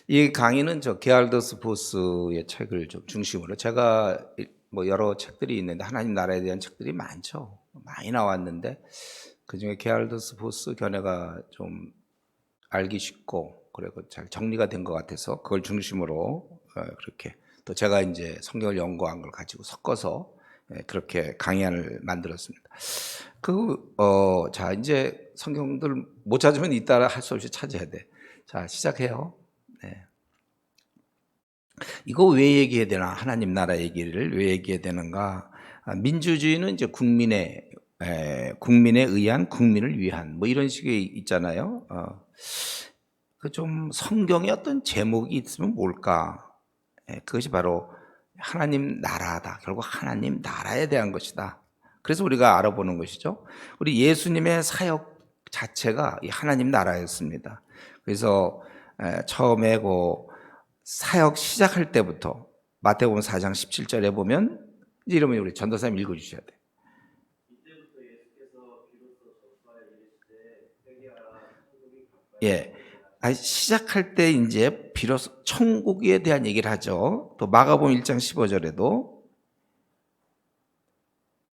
이 강의는 저 게알더스 보스의 책을 좀 중심으로 제가 뭐 여러 책들이 있는데 하나님 나라에 대한 책들이 많죠. 많이 나왔는데 그중에 게알더스 보스 견해가 좀 알기 쉽고 그리고 잘 정리가 된 것 같아서 그걸 중심으로 그렇게 또 제가 이제 성경을 연구한 걸 가지고 섞어서 그렇게 강의안을 만들었습니다. 자 이제 성경들 못 찾으면 이따라 할 수 없이 찾아야 돼. 자 시작해요. 네. 이거 왜 얘기해야 되나? 하나님 나라 얘기를 왜 얘기해야 되는가? 민주주의는 이제 국민에 의한 국민을 위한 뭐 이런 식의 있잖아요. 그 좀 성경에 어떤 제목이 있으면 뭘까? 그것이 바로 하나님 나라다. 결국 하나님 나라에 대한 것이다. 그래서 우리가 알아보는 것이죠. 우리 예수님의 사역 자체가 이 하나님 나라였습니다. 그래서 처음에 사역 시작할 때부터 마태복음 4장 17절에 보면 이러면 우리 전도사님 읽어주셔야 돼. 이때부터 예수께서 비로소 전파에 이르시되 회개하라 천국이 가까이 예. 시작할 때 이제 비로소 천국에 대한 얘기를 하죠. 또 마가복음 1장 15절에도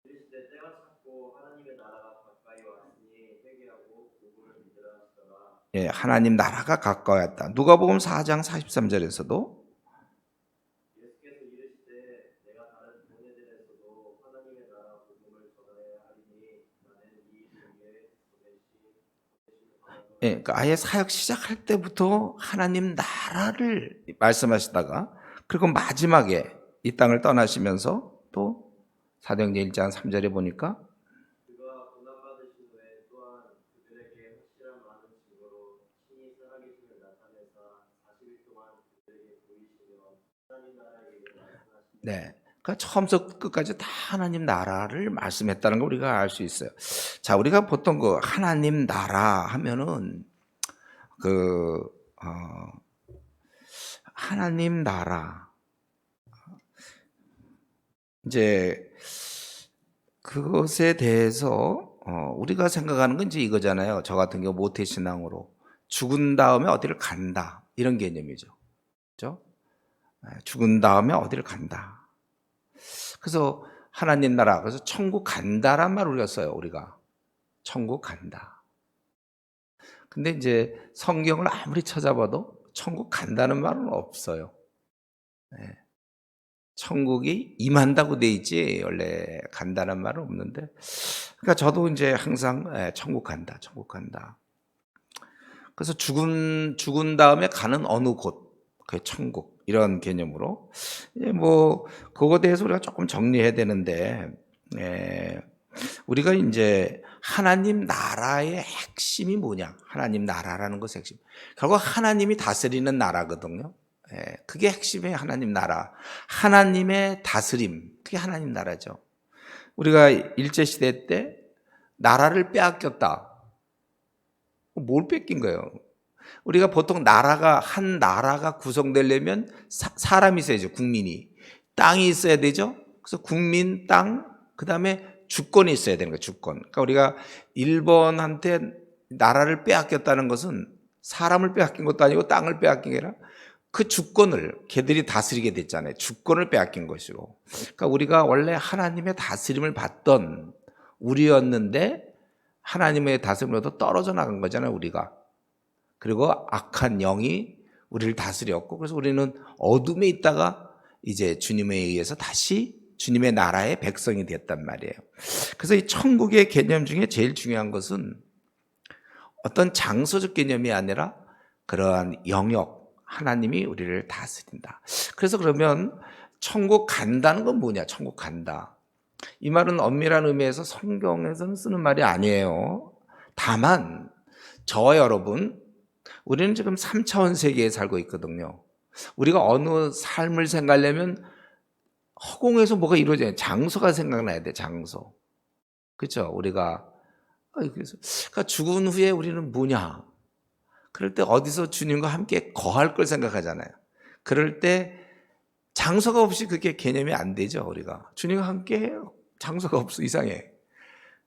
이르시되 때가 찼고 하나님의 나라가 가까이 왔으니 회개하고 복음을 믿으라 하시더라. 예, 하나님 나라가 가까이 왔다. 누가복음 4장 43절에서도 예수께서 이르시되 내가 다른 교회들에서도 하나님의 나라 복음을 전하여야 하리니 나는 이 일을 예, 그러니까 아예 사역 시작할 때부터 하나님 나라를 말씀하시다가 그리고 마지막에 이 땅을 떠나시면서 또 사도행전 1장 3절에 보니까 그가 고난받으신 후에 또한 그들에게 확실한 많은 증거로 친히 살아계심을 나타내사 40일 동안 그들에게 보이시며 하나님 나라의 얘기를 말씀하시니 네. 그러니까 처음부터 끝까지 다 하나님 나라를 말씀했다는 걸 우리가 알 수 있어요. 자, 우리가 보통 그 하나님 나라 하면은 하나님 나라 이제 그것에 대해서 우리가 생각하는 건 이제 이거잖아요. 저 같은 경우 모태 신앙으로 죽은 다음에 어디를 간다 이런 개념이죠. 그렇죠? 죽은 다음에 어디를 간다. 그래서 하나님 나라 그래서 천국 간다란 말을 우리가 써요. 우리가 천국 간다. 근데 이제 성경을 아무리 찾아봐도 천국 간다는 말은 없어요. 네. 천국이 임한다고 돼 있지 원래 간다는 말은 없는데 그러니까 저도 이제 항상 천국 간다 천국 간다 그래서 죽은 다음에 가는 어느 곳 그 천국 이런 개념으로 뭐 그거에 대해서 우리가 조금 정리해야 되는데 우리가 이제 하나님 나라의 핵심이 뭐냐 하나님 나라라는 것의 핵심 결국 하나님이 다스리는 나라거든요. 그게 핵심의 하나님 나라. 하나님의 다스림. 그게 하나님 나라죠. 우리가 일제시대 때 나라를 빼앗겼다. 뭘 뺏긴 거예요? 우리가 보통 한 나라가 구성되려면 사람이 있어야죠. 국민이. 땅이 있어야 되죠. 그래서 국민, 땅, 그 다음에 주권이 있어야 되는 거예요. 주권. 그러니까 우리가 일본한테 나라를 빼앗겼다는 것은 사람을 빼앗긴 것도 아니고 땅을 빼앗긴 게 아니라 그 주권을 걔들이 다스리게 됐잖아요. 주권을 빼앗긴 것이고. 그러니까 우리가 원래 하나님의 다스림을 받던 우리였는데 하나님의 다스림으로부터 떨어져 나간 거잖아요, 우리가. 그리고 악한 영이 우리를 다스렸고 그래서 우리는 어둠에 있다가 이제 주님에 의해서 다시 주님의 나라의 백성이 됐단 말이에요. 그래서 이 천국의 개념 중에 제일 중요한 것은 어떤 장소적 개념이 아니라 그러한 영역, 하나님이 우리를 다스린다. 그래서 그러면 천국 간다는 건 뭐냐? 천국 간다. 이 말은 엄밀한 의미에서 성경에서는 쓰는 말이 아니에요. 다만 저와 여러분 우리는 지금 3차원 세계에 살고 있거든요. 우리가 어느 삶을 생각하려면 허공에서 뭐가 이루어져요. 장소가 생각나야 돼. 장소. 그렇죠? 우리가 그러니까 죽은 후에 우리는 뭐냐? 그럴 때 어디서 주님과 함께 거할 걸 생각하잖아요. 그럴 때 장소가 없이 그게 개념이 안 되죠, 우리가. 주님과 함께 장소가 없어, 이상해.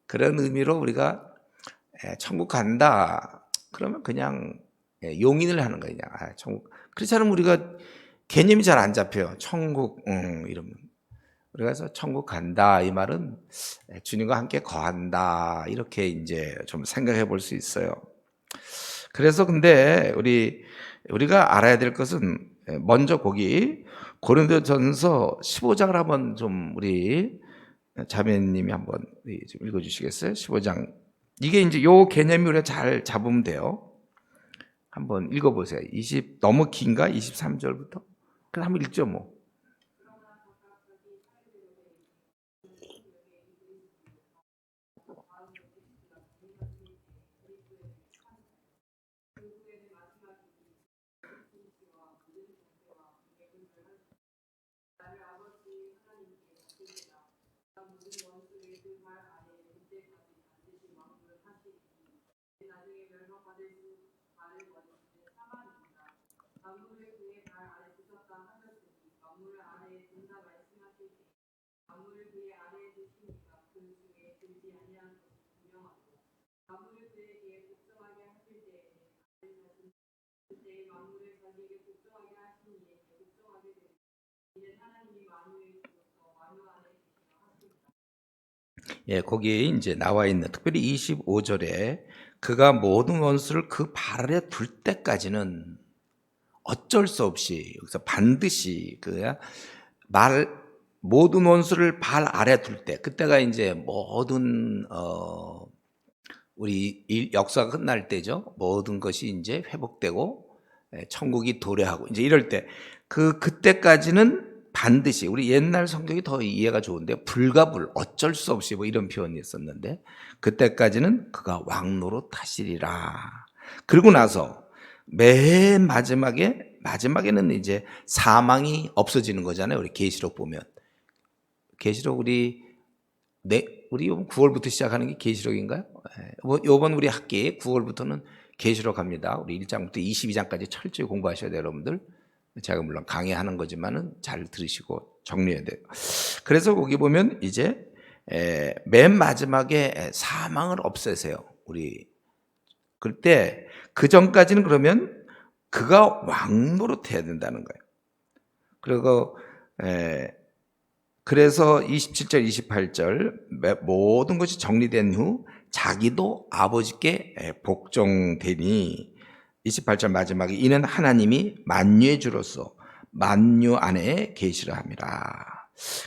그런 의미로 우리가 천국 간다. 그러면 그냥 용인을 하는 거예요. 그냥 천국. 그렇지 않으면 우리가 개념이 잘 안 잡혀요. 천국 이러면. 그래서 천국 간다 이 말은 주님과 함께 거한다 이렇게 이제 좀 생각해 볼 수 있어요. 그래서 근데 우리가 알아야 될 것은 먼저 거기 고린도전서 15장을 한번 좀 우리 자매님이 한번 좀 읽어주시겠어요? 15장. 이게 이제 요 개념이 우리가 잘 잡으면 돼요. 한번 읽어보세요. 너무 긴가? 23절부터? 그럼 한번 읽죠 뭐. 예, 거기에 이제 나와 있는 특별히 25절에 그가 모든 원수를 그 발 아래 둘 때까지는 어쩔 수 없이 여기서 반드시 모든 원수를 발 아래 둘 때, 그때가 이제 모든 우리 역사가 끝날 때죠. 모든 것이 이제 회복되고 천국이 도래하고 이제 이럴 때 그때까지는 반드시 우리 옛날 성경이 더 이해가 좋은데 불가불 어쩔 수 없이 뭐 이런 표현이 있었는데 그때까지는 그가 왕노로 타시리라. 그리고 나서 맨 마지막에는 이제 사망이 없어지는 거잖아요. 우리 계시록 보면 계시록 우리 9월부터 시작하는 게 계시록인가요? 이번 우리 학기 9월부터는 계시록 합니다. 우리 1장부터 22장까지 철저히 공부하셔야 돼요, 여러분들. 제가 물론 강의하는 거지만은 잘 들으시고 정리해야 돼요. 그래서 거기 보면 이제 맨 마지막에 사망을 없애세요. 우리 그때 그 전까지는 그러면 그가 왕노릇해야 된다는 거예요. 그리고 그래서 27절 28절 모든 것이 정리된 후 자기도 아버지께 복종되니 28절 마지막에 이는 하나님이 만유의 주로서 만유 안에 계시라 함이라.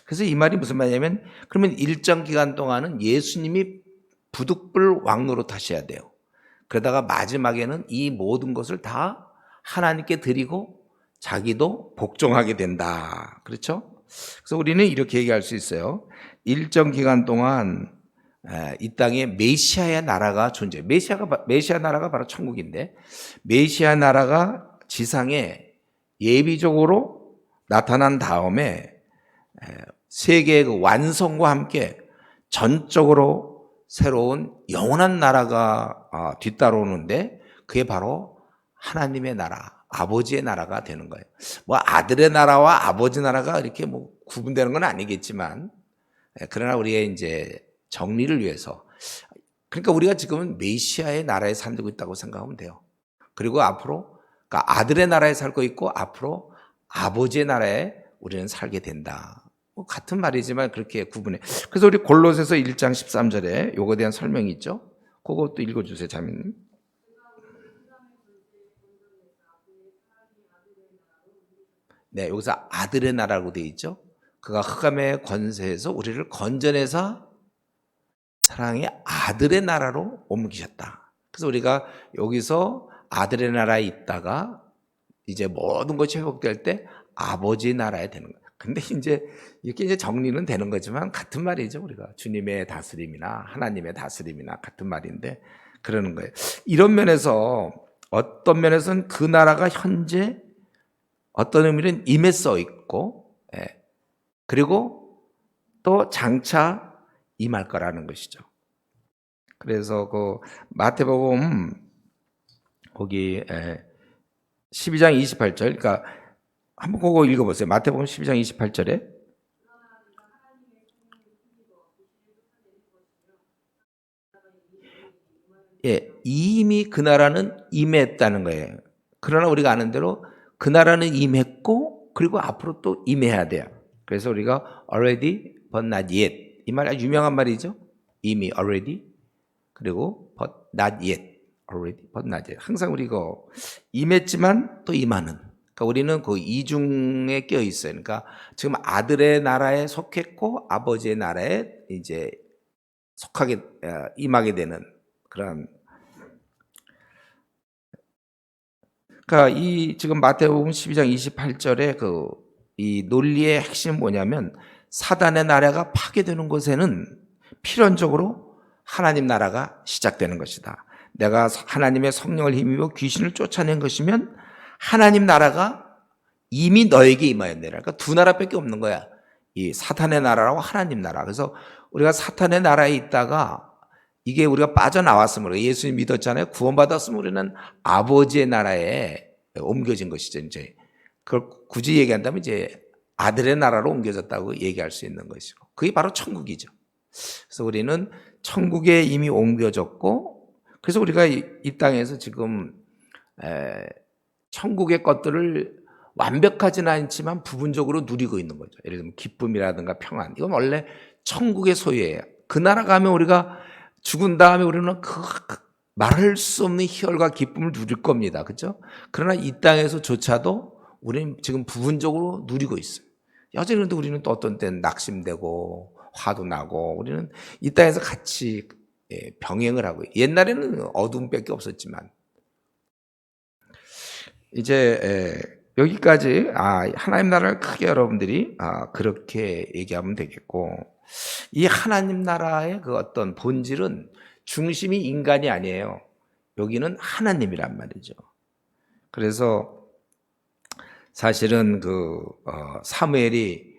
그래서 이 말이 무슨 말이냐면 그러면 일정 기간 동안은 예수님이 부득불 왕노릇 하셔야 돼요. 그러다가 마지막에는 이 모든 것을 다 하나님께 드리고 자기도 복종하게 된다. 그렇죠? 그래서 우리는 이렇게 얘기할 수 있어요. 일정 기간 동안 이 땅에 메시아의 나라가 존재해요. 메시아 나라가 바로 천국인데 메시아 나라가 지상에 예비적으로 나타난 다음에 세계의 그 완성과 함께 전적으로 새로운 영원한 나라가 뒤따라오는데 그게 바로 하나님의 나라, 아버지의 나라가 되는 거예요. 뭐 아들의 나라와 아버지 나라가 이렇게 뭐 구분되는 건 아니겠지만 그러나 우리의 이제 정리를 위해서 그러니까 우리가 지금은 메시아의 나라에 살고 있다고 생각하면 돼요. 그리고 앞으로 그러니까 아들의 나라에 살고 있고 앞으로 아버지의 나라에 우리는 살게 된다. 뭐 같은 말이지만 그렇게 구분해. 그래서 우리 골로새서 1장 13절에 요거에 대한 설명이 있죠. 그것도 읽어주세요, 자매님. 네, 여기서 아들의 나라라고 되어 있죠. 그가 흑암의 권세에서 우리를 건져내서 사랑의 아들의 나라로 옮기셨다. 그래서 우리가 여기서 아들의 나라에 있다가 이제 모든 것이 회복될 때 아버지의 나라에 되는 거예요. 근데 이제 이렇게 이제 정리는 되는 거지만 같은 말이죠. 우리가 주님의 다스림이나 하나님의 다스림이나 같은 말인데 그러는 거예요. 이런 면에서 어떤 면에서는 그 나라가 현재 어떤 의미는 임에 써 있고 그리고 또 장차 임할 거라는 것이죠. 그래서 그 마태복음 거기 12장 28절 그러니까 한번 그거 읽어보세요. 마태복음 12장 28절에 이미 그 나라는 임했다는 거예요. 그러나 우리가 아는 대로 그 나라는 임했고 그리고 앞으로 또 임해야 돼요. 그래서 우리가 already but not yet 이 말 아주 유명한 말이죠. 이미 already 그리고 but not yet already but not yet 항상 우리가 임했지만 또 임하는 그러니까 우리는 그 이중에 껴 있어요. 그러니까 지금 아들의 나라에 속했고 아버지의 나라에 이제 속하게 임하게 되는 그런 그러니까 이 지금 마태복음 12장 28절에 이 논리의 핵심은 뭐냐면 사단의 나라가 파괴되는 곳에는 필연적으로 하나님 나라가 시작되는 것이다. 내가 하나님의 성령을 힘입어 귀신을 쫓아낸 것이면 하나님 나라가 이미 너에게 임하였네. 그러니까 두 나라밖에 없는 거야. 이 사탄의 나라라고 하나님 나라. 그래서 우리가 사탄의 나라에 있다가 이게 우리가 빠져나왔으면 예수님 믿었잖아요. 구원받았으면 우리는 아버지의 나라에 옮겨진 것이죠. 이제 그걸 굳이 얘기한다면 이제 아들의 나라로 옮겨졌다고 얘기할 수 있는 것이고 그게 바로 천국이죠. 그래서 우리는 천국에 이미 옮겨졌고 그래서 우리가 이 땅에서 지금 천국의 것들을 완벽하지는 않지만 부분적으로 누리고 있는 거죠. 예를 들면 기쁨이라든가 평안 이건 원래 천국의 소유예요. 그 나라 가면 우리가 죽은 다음에 우리는 그 말할 수 없는 희열과 기쁨을 누릴 겁니다. 그렇죠? 그러나 이 땅에서조차도 우리는 지금 부분적으로 누리고 있어요. 여전히 그런데 우리는 또 어떤 때는 낙심되고 화도 나고 우리는 이 땅에서 같이 병행을 하고 옛날에는 어둠밖에 없었지만 이제 여기까지 하나님 나라를 크게 여러분들이 그렇게 얘기하면 되겠고 이 하나님 나라의 그 어떤 본질은 중심이 인간이 아니에요. 여기는 하나님이란 말이죠. 그래서 사실은 사무엘이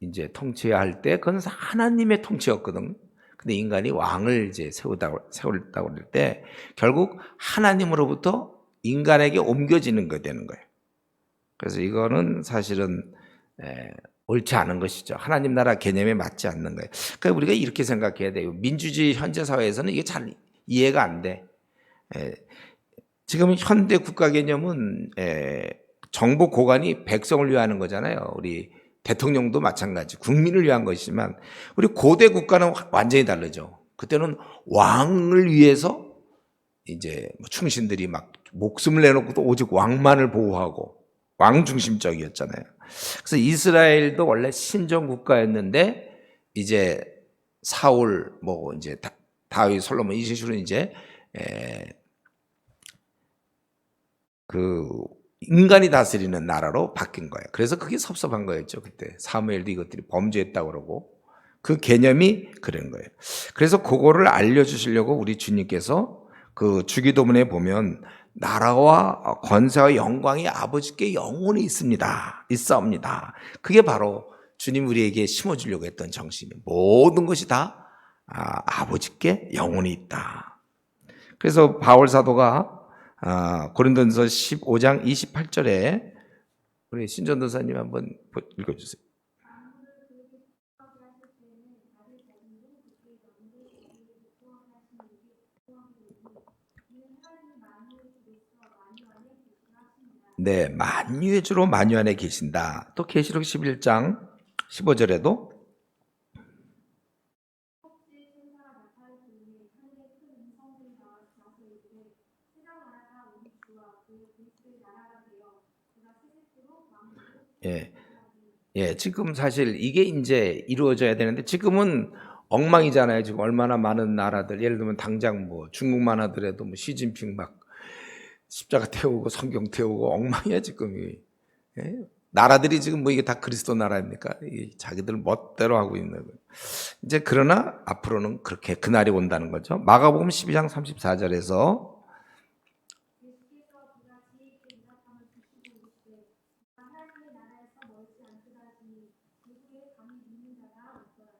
이제 통치할 때 그건 하나님의 통치였거든요. 근데 인간이 왕을 이제 세우려고 할 때 결국 하나님으로부터 인간에게 옮겨지는 거 되는 거예요. 그래서 이거는 사실은 옳지 않은 것이죠. 하나님 나라 개념에 맞지 않는 거예요. 그러니까 우리가 이렇게 생각해야 돼요. 민주주의 현재 사회에서는 이게 잘 이해가 안 돼. 지금 현대 국가 개념은 정보 고관이 백성을 위하는 거잖아요. 우리 대통령도 마찬가지 국민을 위한 것이지만 우리 고대 국가는 완전히 다르죠. 그때는 왕을 위해서 이제 충신들이 막 목숨을 내놓고도 오직 왕만을 보호하고 왕 중심적이었잖아요. 그래서 이스라엘도 원래 신정 국가였는데 이제 사울 이제 다윗 솔로몬 이 식으로 이제 인간이 다스리는 나라로 바뀐 거예요. 그래서 그게 섭섭한 거였죠. 그때 사무엘도 이것들이 범죄했다고 그러고 그 개념이 그런 거예요. 그래서 그거를 알려주시려고 우리 주님께서 그 주기도문에 보면 나라와 권세와 영광이 아버지께 영원히 있사옵니다. 그게 바로 주님 우리에게 심어주려고 했던 정신이에요. 모든 것이 다 아버지께 영원히 있다. 그래서 바울 사도가 고린도전서 15장 28절에 우리 신전도사님 한번 읽어주세요. 네, 만유의 주로 만유 안에 계신다. 또 계시록 11장 15절에도 지금 사실 이게 이제 이루어져야 되는데 지금은 엉망이잖아요. 지금 얼마나 많은 나라들, 예를 들면 당장 중국만 하더라도 시진핑 막 십자가 태우고 성경 태우고 엉망이야 지금이. 나라들이 지금 이게 다 그리스도 나라입니까? 자기들 멋대로 하고 있는 거예요. 이제 그러나 앞으로는 그렇게 그날이 온다는 거죠. 마가복음 12장 34절에서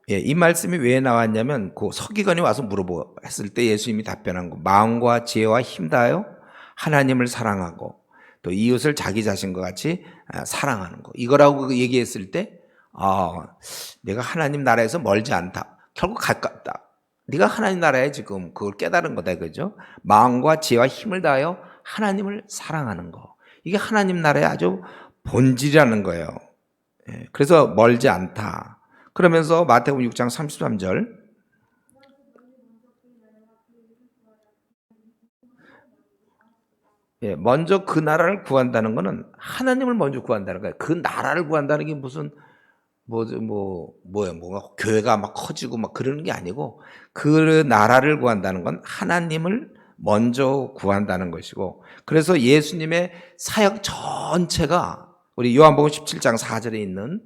이 말씀이 왜 나왔냐면 그 서기관이 와서 물어봤을 때 예수님이 답변한 거 마음과 지혜와 힘 다하여 하나님을 사랑하고 또 이웃을 자기 자신과 같이 사랑하는 거 이거라고 얘기했을 때 내가 하나님 나라에서 멀지 않다. 결국 가깝다. 네가 하나님 나라에 지금 그걸 깨달은 거다 그죠? 마음과 지혜와 힘을 다하여 하나님을 사랑하는 거. 이게 하나님 나라의 아주 본질이라는 거예요. 그래서 멀지 않다. 그러면서 마태복음 6장 33절 먼저 그 나라를 구한다는 것은 하나님을 먼저 구한다는 거예요. 그 나라를 구한다는 게 무슨 뭐가 교회가 막 커지고 막 그러는 게 아니고 그 나라를 구한다는 건 하나님을 먼저 구한다는 것이고 그래서 예수님의 사역 전체가 우리 요한복음 17장 4절에 있는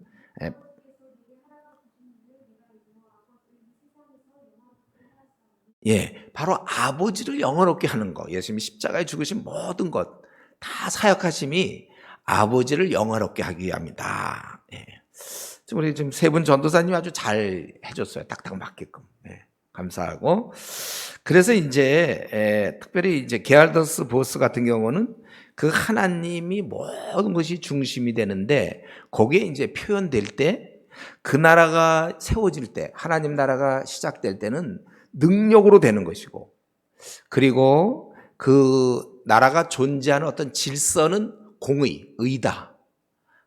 바로 아버지를 영화롭게 하는 거. 예수님이 십자가에 죽으신 모든 것 다 사역하심이 아버지를 영화롭게 하기 위함이다. 우리 지금 세 분 전도사님이 아주 잘 해줬어요. 딱딱 맞게끔. 감사하고. 그래서 이제 특별히 이제 게알더스 보스 같은 경우는 그 하나님이 모든 것이 중심이 되는데 거기에 이제 표현될 때 그 나라가 세워질 때 하나님 나라가 시작될 때는 능력으로 되는 것이고 그리고 그 나라가 존재하는 어떤 질서는 공의, 의다.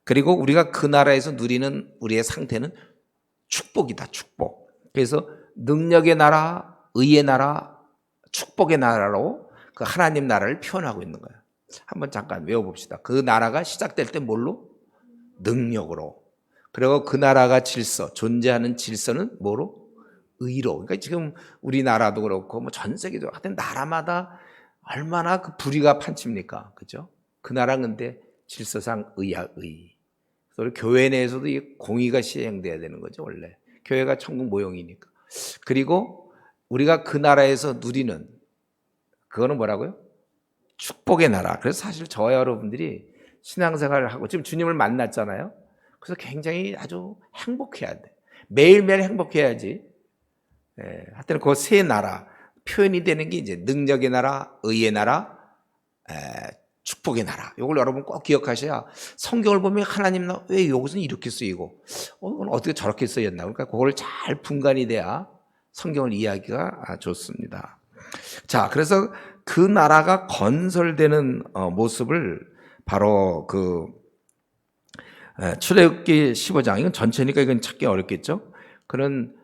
그리고 우리가 그 나라에서 누리는 우리의 상태는 축복이다, 축복. 그래서 능력의 나라, 의의 나라, 축복의 나라로 그 하나님 나라를 표현하고 있는 거예요. 한번 잠깐 외워봅시다. 그 나라가 시작될 때 뭘로? 능력으로. 그리고 그 나라가 질서, 존재하는 질서는 뭐로? 의로. 그러니까 지금 우리나라도 그렇고 뭐 전 세계도 하여튼 나라마다 얼마나 그 불의가 판칩니까? 그죠? 그 나라는 근데 질서상 의야, 의. 그래서 교회 내에서도 이 공의가 시행돼야 되는 거죠, 원래. 교회가 천국 모형이니까. 그리고 우리가 그 나라에서 누리는 그거는 뭐라고요? 축복의 나라. 그래서 사실 저와 여러분들이 신앙생활을 하고 지금 주님을 만났잖아요. 그래서 굉장히 아주 행복해야 돼. 매일매일 행복해야지. 하여튼 그 세 나라 표현이 되는 게 이제 능력의 나라, 의의 나라, 축복의 나라. 이걸 여러분 꼭 기억하셔야 성경을 보면 하나님 나라 왜 여기서는 이렇게 쓰이고 이건 어떻게 저렇게 쓰였나. 그러니까 그걸 잘 분간이 돼야 성경을 이해하기가 좋습니다. 자, 그래서 그 나라가 건설되는 모습을 바로 그 출애굽기 15장 이건 전체니까 이건 찾기 어렵겠죠. 그런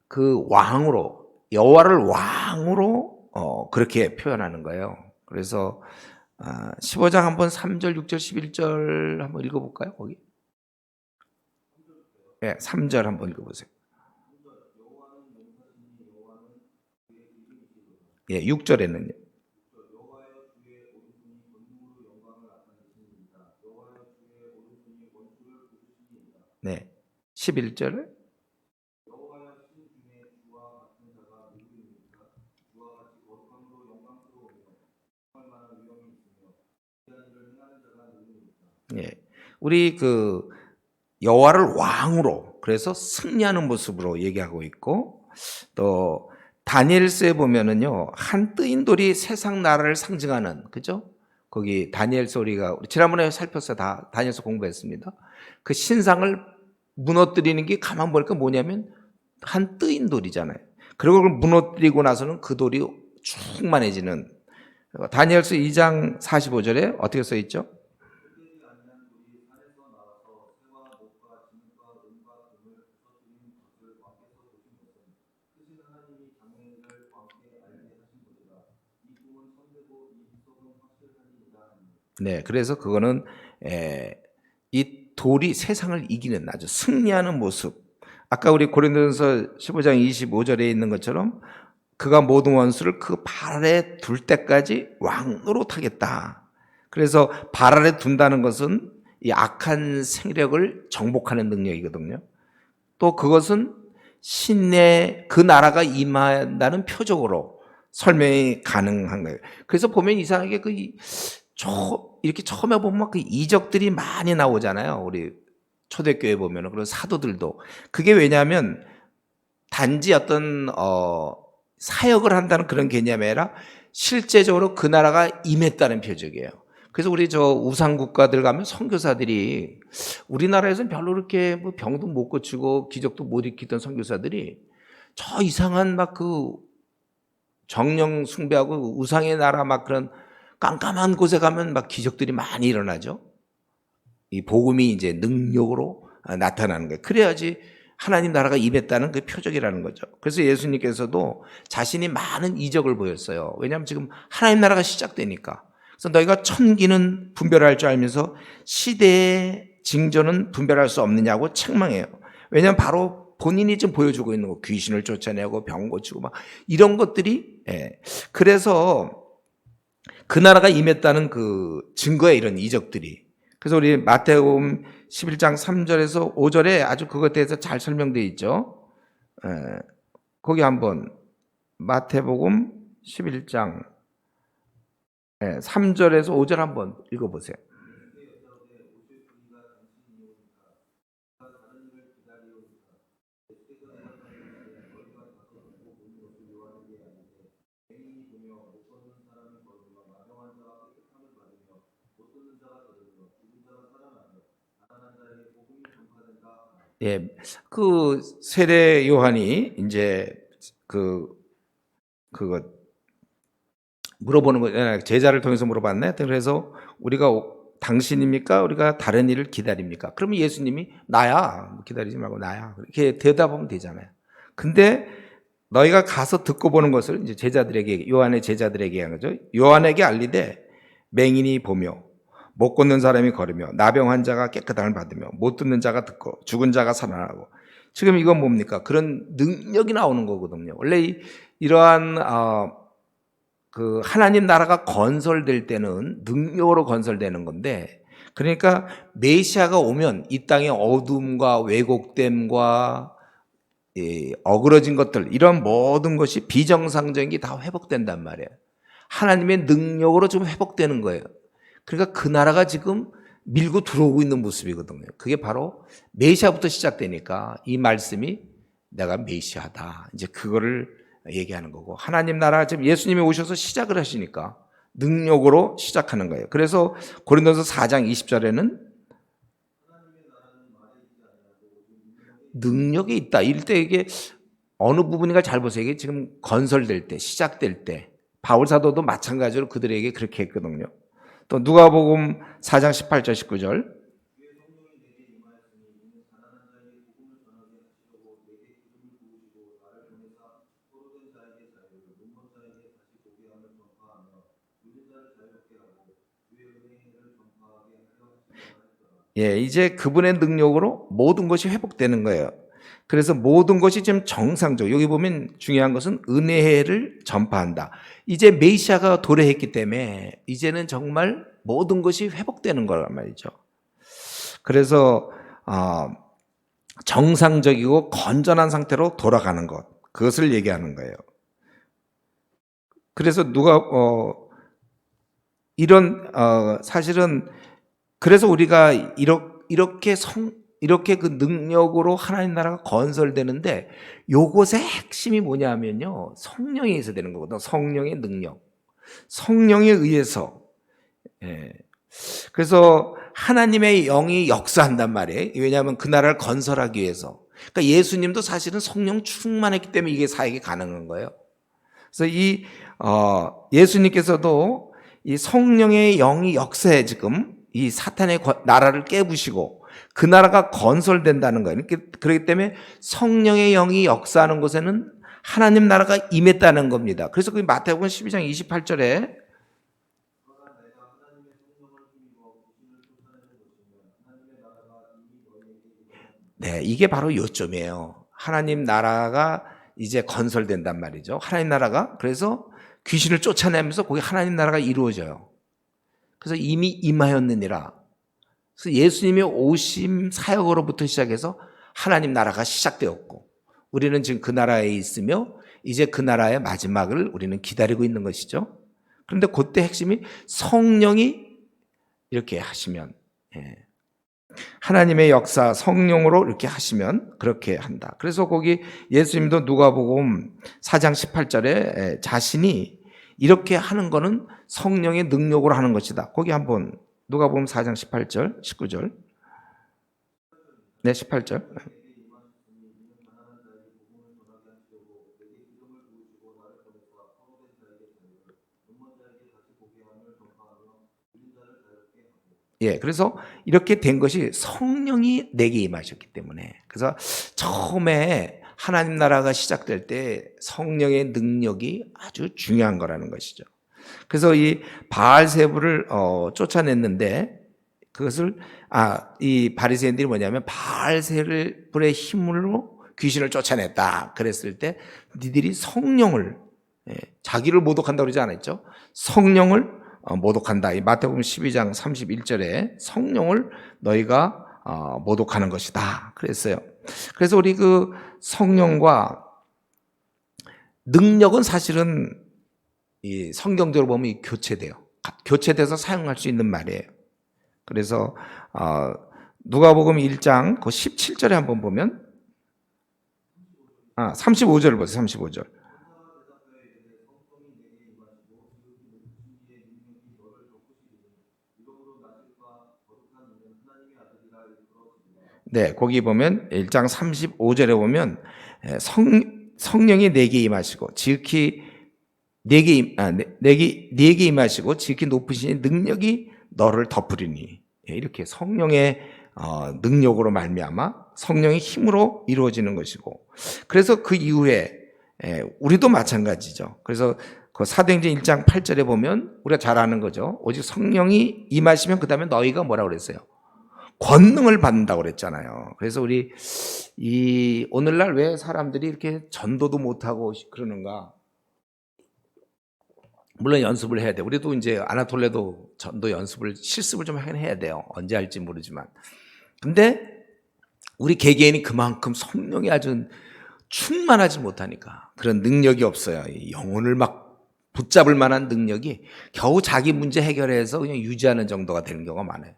그 왕으로 여호와를 왕으로 그렇게 표현하는 거예요. 그래서 15장 한번 3절, 6절, 11절 한번 읽어볼까요? 거기 3절 한번 읽어보세요. 6절에는요. 네, 11절을 우리 그 여호와를 왕으로 그래서 승리하는 모습으로 얘기하고 있고 또 다니엘서에 보면은요 한 뜨인 돌이 세상 나라를 상징하는 그죠? 거기 다니엘서 우리가 지난번에 살펴서 다 다니엘서 공부했습니다. 그 신상을 무너뜨리는 게 가만 보니까 뭐냐면 한 뜨인 돌이잖아요. 그리고 그걸 무너뜨리고 나서는 그 돌이 충만해지는 다니엘서 2장 45절에 어떻게 써 있죠? 네, 그래서 그거는 이 돌이 세상을 이기는 아주 승리하는 모습. 아까 우리 고린도전서 15장 25절에 있는 것처럼 그가 모든 원수를 그 발 아래 둘 때까지 왕으로 타겠다. 그래서 발 아래 둔다는 것은 이 악한 세력을 정복하는 능력이거든요. 또 그것은 신의 그 나라가 임한다는 표적으로 설명이 가능한 거예요. 그래서 보면 이상하게 이렇게 처음에 보면 그 이적들이 많이 나오잖아요. 우리 초대교회 보면은 그런 사도들도 그게 왜냐하면 단지 어떤 사역을 한다는 그런 개념이 아니라 실제적으로 그 나라가 임했다는 표적이에요. 그래서 우리 저 우상 국가들 가면 선교사들이 우리나라에서는 별로 그렇게 뭐 병도 못 고치고 기적도 못 일으키던 선교사들이 저 이상한 막 그 정령 숭배하고 우상의 나라 막 그런 깜깜한 곳에 가면 막 기적들이 많이 일어나죠. 이 복음이 이제 능력으로 나타나는 거예요. 그래야지 하나님 나라가 임했다는 그 표적이라는 거죠. 그래서 예수님께서도 자신이 많은 이적을 보였어요. 왜냐하면 지금 하나님 나라가 시작되니까. 그래서 너희가 천기는 분별할 줄 알면서 시대의 징조는 분별할 수 없느냐고 책망해요. 왜냐하면 바로 본인이 지금 보여주고 있는 거, 귀신을 쫓아내고 병 고치고 막 이런 것들이, 그래서 그 나라가 임했다는 그 증거에 이런 이적들이. 그래서 우리 마태복음 11장 3절에서 5절에 아주 그것에 대해서 잘 설명되어 있죠. 거기 한번 마태복음 11장 3절에서 5절 한번 읽어보세요. 예, 그 세례 요한이 이제 그거 물어보는 거, 제자를 통해서 물어봤네. 그래서 우리가 당신입니까? 우리가 다른 일을 기다립니까? 그러면 예수님이 나야, 기다리지 말고 나야, 이렇게 대답하면 되잖아요. 근데 너희가 가서 듣고 보는 것을 이제 제자들에게, 요한의 제자들에게 한 거죠. 요한에게 알리되 맹인이 보며 못 걷는 사람이 걸으며 나병 환자가 깨끗함을 받으며 못 듣는 자가 듣고 죽은 자가 살아나고. 지금 이건 뭡니까? 그런 능력이 나오는 거거든요. 원래 이러한 그 하나님 나라가 건설될 때는 능력으로 건설되는 건데, 그러니까 메시아가 오면 이 땅의 어둠과 왜곡됨과 어그러진 것들, 이런 모든 것이 비정상적인 게 다 회복된단 말이에요. 하나님의 능력으로 좀 회복되는 거예요. 그러니까 그 나라가 지금 밀고 들어오고 있는 모습이거든요. 그게 바로 메시아부터 시작되니까 이 말씀이 내가 메시아다, 이제 그거를 얘기하는 거고, 하나님 나라 지금 예수님이 오셔서 시작을 하시니까 능력으로 시작하는 거예요. 그래서 고린도서 4장 20절에는 능력이 있다. 이럴 때 이게 어느 부분인가 잘 보세요. 이게 지금 건설될 때, 시작될 때, 바울 사도도 마찬가지로 그들에게 그렇게 했거든요. 또 누가복음 4장 18절 19절. 예, 이제 그분의 능력으로 모든 것이 회복되는 거예요. 그래서 모든 것이 지금 정상적. 여기 보면 중요한 것은 은혜를 전파한다. 이제 메시아가 도래했기 때문에 이제는 정말 모든 것이 회복되는 거란 말이죠. 그래서 정상적이고 건전한 상태로 돌아가는 것, 그것을 얘기하는 거예요. 그래서 누가 이런 사실은, 그래서 우리가 이렇게 그 능력으로 하나님 나라가 건설되는데, 요것의 핵심이 뭐냐면요, 성령에 의해서 되는 거거든요. 성령의 능력, 성령에 의해서. 예. 그래서 하나님의 영이 역사한단 말이에요. 왜냐하면 그 나라를 건설하기 위해서. 그러니까 예수님도 사실은 성령 충만했기 때문에 이게 사역이 가능한 거예요. 그래서 예수님께서도 이 성령의 영이 역사해 지금 이 사탄의 나라를 깨부시고 그 나라가 건설된다는 거예요. 그렇기 때문에 성령의 영이 역사하는 곳에는 하나님 나라가 임했다는 겁니다. 그래서 그 마태복음 12장 28절에 네, 이게 바로 요점이에요. 하나님 나라가 이제 건설된단 말이죠. 하나님 나라가, 그래서 귀신을 쫓아내면서 거기 하나님 나라가 이루어져요. 그래서 이미 임하였느니라. 그래서 예수님의 오심 사역으로부터 시작해서 하나님 나라가 시작되었고, 우리는 지금 그 나라에 있으며 이제 그 나라의 마지막을 우리는 기다리고 있는 것이죠. 그런데 그때 핵심이 성령이 이렇게 하시면, 하나님의 역사 성령으로 이렇게 하시면 그렇게 한다. 그래서 거기 예수님도 누가복음 4장 18절에 자신이 이렇게 하는 거는 성령의 능력으로 하는 것이다. 거기 한번 누가복음 4장 18절 19절. 네, 18절. 예, 그래서 이렇게 된 것이 성령이 내게 임하셨기 때문에. 그래서 처음에 하나님 나라가 시작될 때 성령의 능력이 아주 중요한 거라는 것이죠. 그래서 이 바알세불을 쫓아냈는데 그것을 이 바리새인들이 뭐냐면 바알세불의 힘으로 귀신을 쫓아냈다. 그랬을 때 니들이 성령을 자기를 모독한다고 그러지 않았죠? 성령을 모독한다. 이 마태복음 12장 31절에 성령을 너희가 모독하는 것이다. 그랬어요. 그래서 우리 그 성령과 능력은 사실은 이 성경적으로 보면 교체돼요. 교체돼서 사용할 수 있는 말이에요. 그래서 누가복음 1장 그 17절에 한번 보면 35절을 보세요. 35절. 네, 거기 보면 1장 35절에 보면 성령이 내게 임하시고 지극히 내게 임하시고 지극히 높으신 능력이 너를 덮으리니. 이렇게 성령의 능력으로 말미암아 성령의 힘으로 이루어지는 것이고, 그래서 그 이후에 우리도 마찬가지죠. 그래서 그 사도행전 1장 8절에 보면 우리가 잘 아는 거죠. 오직 성령이 임하시면 그 다음에 너희가 뭐라고 그랬어요? 권능을 받는다고 그랬잖아요. 그래서 우리 오늘날 왜 사람들이 이렇게 전도도 못하고 그러는가? 물론 연습을 해야 돼. 우리도 이제 아나톨레도 전도 연습을 실습을 좀 하긴 해야 돼요. 언제 할지 모르지만. 근데 우리 개개인이 그만큼 성령이 아주 충만하지 못하니까 그런 능력이 없어요. 영혼을 막 붙잡을 만한 능력이 겨우 자기 문제 해결해서 그냥 유지하는 정도가 되는 경우가 많아요.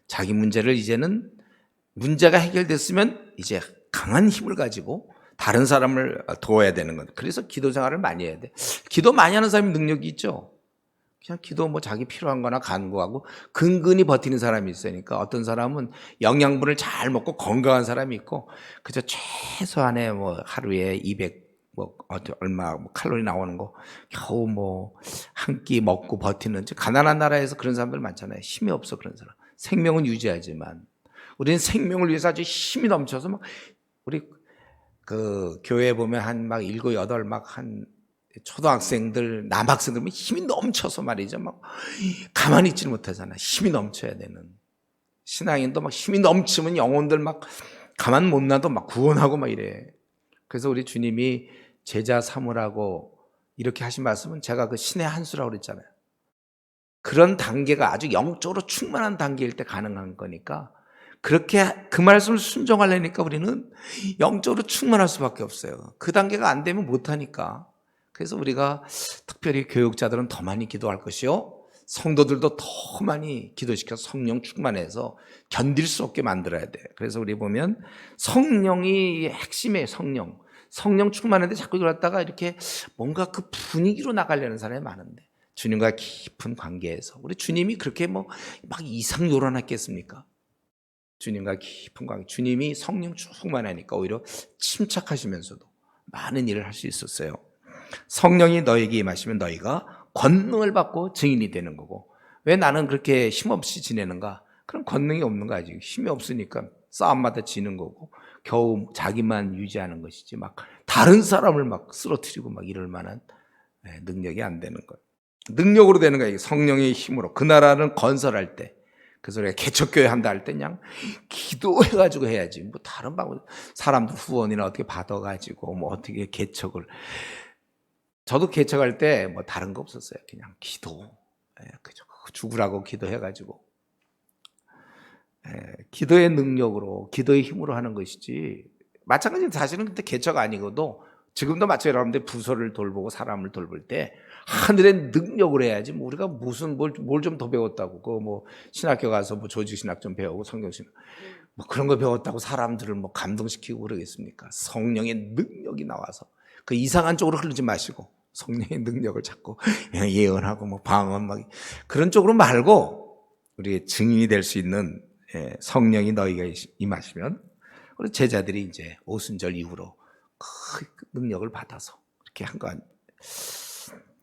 자기 문제를 이제는 문제가 해결됐으면 이제 강한 힘을 가지고 다른 사람을 도와야 되는 것. 그래서 기도 생활을 많이 해야 돼. 기도 많이 하는 사람이 능력이 있죠. 그냥 기도 뭐 자기 필요한 거나 간구하고 근근히 버티는 사람이 있으니까 어떤 사람은 영양분을 잘 먹고 건강한 사람이 있고 그저 최소한의 뭐 하루에 200 뭐 얼마 뭐 칼로리 나오는 거 겨우 뭐 한 끼 먹고 버티는 가난한 나라에서 그런 사람들 많잖아요. 힘이 없어 그런 사람. 생명은 유지하지만 우리는 생명을 위해서 아주 힘이 넘쳐서 막 우리 그 교회 보면 한 막 7, 8 막 한 초등학생들, 남학생들 힘이 넘쳐서 말이죠. 막 가만히 있지를 못하잖아. 힘이 넘쳐야 되는. 신앙인도 막 힘이 넘치면 영혼들 막 가만 못 놔도 막 구원하고 막 이래. 그래서 우리 주님이 제자 삼으라고 이렇게 하신 말씀은 제가 그 신의 한 수라고 그랬잖아요. 그런 단계가 아주 영적으로 충만한 단계일 때 가능한 거니까 그렇게 그 말씀을 순종하려니까 우리는 영적으로 충만할 수밖에 없어요. 그 단계가 안 되면 못하니까. 그래서 우리가 특별히 교육자들은 더 많이 기도할 것이요. 성도들도 더 많이 기도시켜서 성령 충만해서 견딜 수 없게 만들어야 돼. 그래서 우리 보면 성령이 핵심이에요. 성령 충만한데 자꾸 그러다가 이렇게 뭔가 그 분위기로 나가려는 사람이 많은데 주님과 깊은 관계에서 우리 주님이 그렇게 뭐 막 이상 요란했겠습니까? 주님과 깊은 관계, 주님이 성령 충만하니까 오히려 침착하시면서도 많은 일을 할 수 있었어요. 성령이 너에게 임하시면 너희가 권능을 받고 증인이 되는 거고, 왜 나는 그렇게 힘없이 지내는가? 그럼 권능이 없는 거야. 지금 힘이 없으니까 싸움마다 지는 거고 겨우 자기만 유지하는 것이지 막 다른 사람을 막 쓰러뜨리고 막 이럴 만한 능력이 안 되는 거예요. 능력으로 되는 거예요. 성령의 힘으로. 그 나라는 건설할 때, 그래서 우리가 개척교회 한다 할 때 그냥 기도해가지고 해야지. 뭐 다른 방법, 사람들 후원이나 어떻게 받아가지고 뭐 어떻게 개척을. 저도 개척할 때 뭐 다른 거 없었어요. 그냥 기도. 그죠. 죽으라고 기도해가지고. 기도의 능력으로, 기도의 힘으로 하는 것이지. 마찬가지로 사실은 그때 개척 아니고도 지금도 마찬가지로 여러분들 부서를 돌보고 사람을 돌볼 때 하늘의 능력을 해야지. 뭐 우리가 무슨 뭘 좀 더 배웠다고. 그 뭐 신학교 가서 뭐 조직신학 좀 배우고 성경신학 뭐 그런 거 배웠다고 사람들을 뭐 감동시키고 그러겠습니까? 성령의 능력이 나와서 그 이상한 쪽으로 흐르지 마시고 성령의 능력을 찾고 그냥 예언하고 뭐 방언 막 그런 쪽으로 말고 우리의 증인이 될 수 있는 성령이 너희가 임하시면 우리 제자들이 이제 오순절 이후로 그 능력을 받아서 이렇게 한 거 아니에요.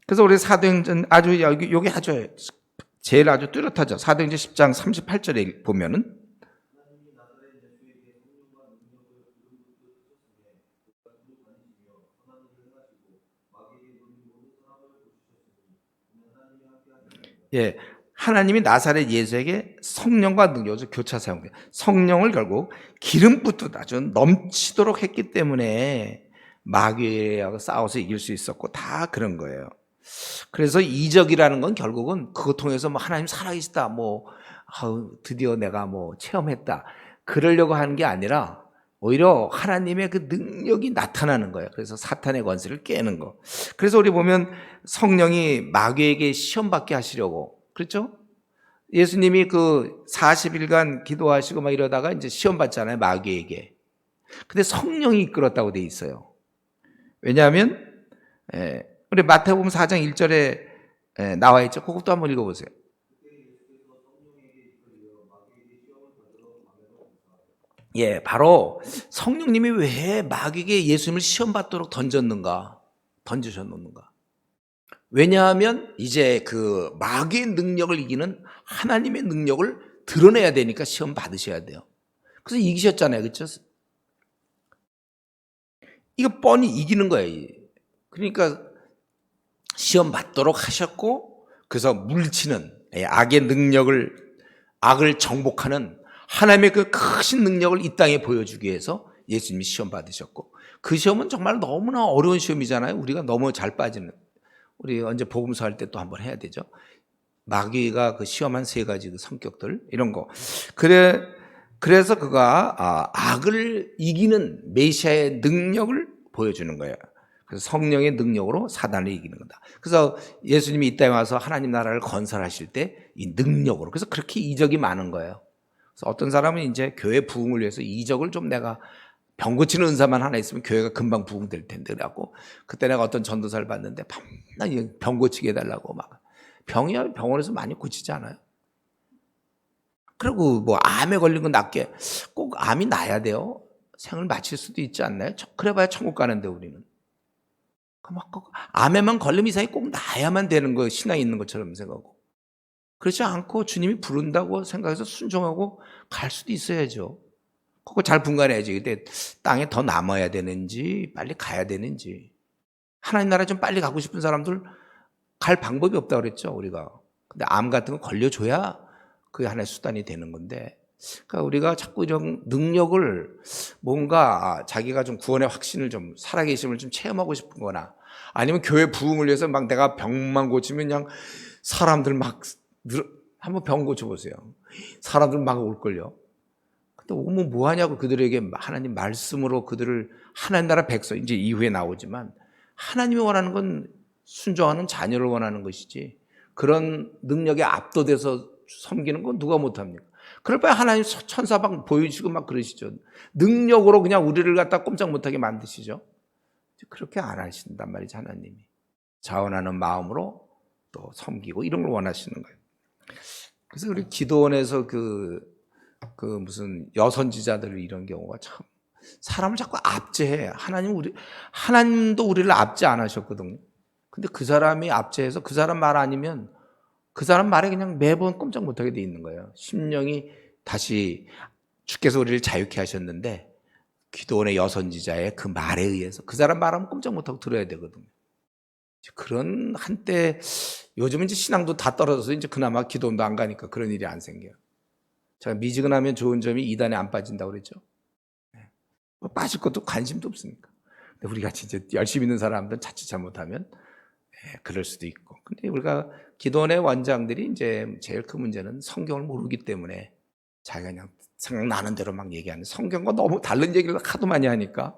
그래서 우리 사도행전 아주 여기 아주 제일 아주 뚜렷하죠. 사도행전 10장 38절에 보면은 예, 하나님이 나사렛 예수에게 성령과 능력을 교차 사용돼요. 성령을 결국 기름부터 아주 넘치도록 했기 때문에 마귀하고 싸워서 이길 수 있었고 다 그런 거예요. 그래서 이적이라는 건 결국은 그거 통해서 뭐 하나님 살아계시다, 뭐 드디어 내가 뭐 체험했다, 그러려고 하는 게 아니라 오히려 하나님의 그 능력이 나타나는 거예요. 그래서 사탄의 권세를 깨는 거. 그래서 우리 보면 성령이 마귀에게 시험 받게 하시려고, 그렇죠? 예수님이 그 40일간 기도하시고 막 이러다가 이제 시험 받잖아요, 마귀에게. 근데 성령이 이끌었다고 돼 있어요. 왜냐하면 우리 마태복음 4장 1절에 나와 있죠. 그것도 한번 읽어보세요. 예, 바로 성령님이 왜 마귀에게 예수님을 시험 받도록 던지셨는가? 왜냐하면 이제 그 마귀의 능력을 이기는 하나님의 능력을 드러내야 되니까 시험 받으셔야 돼요. 그래서 이기셨잖아요, 그렇죠? 이거 뻔히 이기는 거예요. 그러니까 시험 받도록 하셨고, 그래서 물리치는 악의 능력을, 악을 정복하는 하나님의 그 크신 능력을 이 땅에 보여주기 위해서 예수님이 시험 받으셨고, 그 시험은 정말 너무나 어려운 시험이잖아요. 우리가 너무 잘 빠지는. 우리 언제 복음서 할 때 또 한번 해야 되죠. 마귀가 그 시험한 세 가지 그 성격들, 이런 거. 그래서 그가 악을 이기는 메시아의 능력을 보여주는 거예요. 그래서 성령의 능력으로 사단을 이기는 거다. 그래서 예수님이 이 땅에 와서 하나님 나라를 건설하실 때 이 능력으로, 그래서 그렇게 이적이 많은 거예요. 그래서 어떤 사람은 이제 교회 부흥을 위해서 이적을 좀 내가 병 고치는 은사만 하나 있으면 교회가 금방 부흥될 텐데, 그래갖고 그때 내가 어떤 전도사를 봤는데 밤낮 병 고치게 해달라고 막. 병이야 병원에서 많이 고치지 않아요? 그리고 뭐 암에 걸린 거 낫게 꼭 암이 나야 돼요? 생을 마칠 수도 있지 않나요? 그래봐야 천국 가는데 우리는. 막 암에만 걸림 이상이 꼭 나야만 되는 거, 신앙이 있는 것처럼 생각하고. 그렇지 않고 주님이 부른다고 생각해서 순종하고 갈 수도 있어야죠. 그거 잘 분간해야지. 근데 땅에 더 남아야 되는지 빨리 가야 되는지. 하나님 나라 좀 빨리 가고 싶은 사람들 갈 방법이 없다고 그랬죠, 우리가. 근데 암 같은 거 걸려줘야 그게 하나의 수단이 되는 건데, 그러니까 우리가 자꾸 이런 능력을 뭔가 자기가 좀 구원의 확신을 좀 살아계심을 좀 체험하고 싶은 거나, 아니면 교회 부흥을 위해서 막 내가 병만 고치면 그냥 사람들 막 한번 병 고쳐보세요. 사람들 막 올걸요. 근데 오면 뭐하냐고, 그들에게 하나님 말씀으로 그들을 하나님 나라 백성, 이제 이후에 나오지만 하나님이 원하는 건 순종하는 자녀를 원하는 것이지, 그런 능력에 압도돼서 섬기는 건 누가 못합니까? 그럴 바에 하나님 천사 막 보여주시고 막 그러시죠. 능력으로 그냥 우리를 갖다 꼼짝 못하게 만드시죠. 그렇게 안 하신단 말이죠, 하나님이. 자원하는 마음으로 또 섬기고 이런 걸 원하시는 거예요. 그래서 우리 기도원에서 그 무슨 여선지자들 이런 경우가 참 사람을 자꾸 압제해. 하나님도 우리를 압제 안 하셨거든요. 근데 그 사람이 압제해서 그 사람 말 아니면 그 사람 말에 그냥 매번 꼼짝 못하게 돼 있는 거예요. 심령이 다시 주께서 우리를 자유케 하셨는데 기도원의 여선지자의 그 말에 의해서 그 사람 말하면 꼼짝 못하고 들어야 되거든요. 그런 한때, 요즘은 이제 신앙도 다 떨어져서 이제 그나마 기도원도 안 가니까 그런 일이 안 생겨요. 제가 미지근하면 좋은 점이 이단에 안 빠진다고 그랬죠. 뭐 빠질 것도 관심도 없으니까. 근데 우리가 진짜 열심히 있는 사람들은 자칫 잘못하면 그럴 수도 있고. 근데 우리가 기도원의 원장들이 이제 제일 큰 문제는 성경을 모르기 때문에 자기가 그냥 생각나는 대로 막 얘기하는, 성경과 너무 다른 얘기를 하도 많이 하니까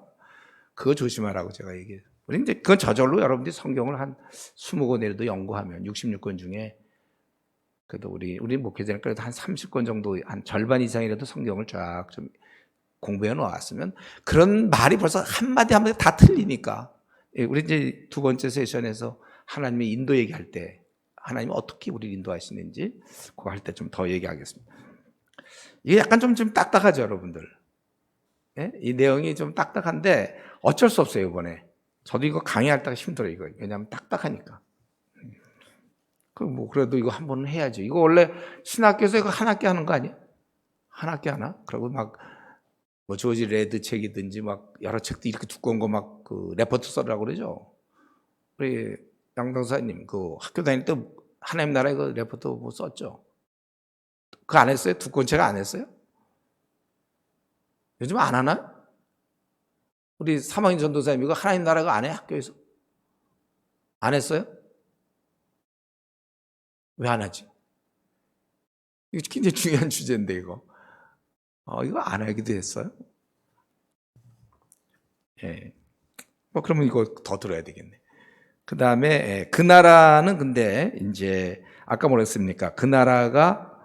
그거 조심하라고 제가 얘기해요. 우리 이제 그건 저절로 여러분들이 성경을 한 20권 내려도 연구하면 66권 중에 그래도 우리 목회자는 그래도 한 30권 정도, 한 절반 이상이라도 성경을 쫙 좀 공부해 놓았으면, 그런 말이 벌써 한마디 한마디 다 틀리니까. 우리 이제 두 번째 세션에서 하나님의 인도 얘기할 때 하나님이 어떻게 우리를 인도하시는지 그거 할 때 좀 더 얘기하겠습니다. 이게 약간 좀 딱딱하죠, 여러분들. 예? 이 내용이 좀 딱딱한데 어쩔 수 없어요, 이번에. 저도 이거 강의할 때가 힘들어요, 이거. 왜냐하면 딱딱하니까. 뭐 그래도 이거 한 번은 해야죠. 이거 원래 신학교에서 이거 한 학기 하는 거 아니야? 한 학기 하나? 그리고 막 뭐 조지 레드 책이든지 막 여러 책도 이렇게 두꺼운 거 막 그 레포트 써라고 그러죠. 우리 양동사님 그 학교 다닐 때 하나님 나라에 그 레포트 뭐 썼죠. 그거 안 했어요? 두꺼운 책 안 했어요? 요즘 안 하나? 우리 사망인 전도사님 이거 하나님 나라가 안 해? 학교에서? 안 했어요? 왜 안 하지? 이거 굉장히 중요한 주제인데 이거. 이거 안 하기도 했어요? 예. 뭐 그러면 이거 더 들어야 되겠네. 그 다음에 그 나라는 근데 이제 아까 뭐라 했습니까? 그 나라가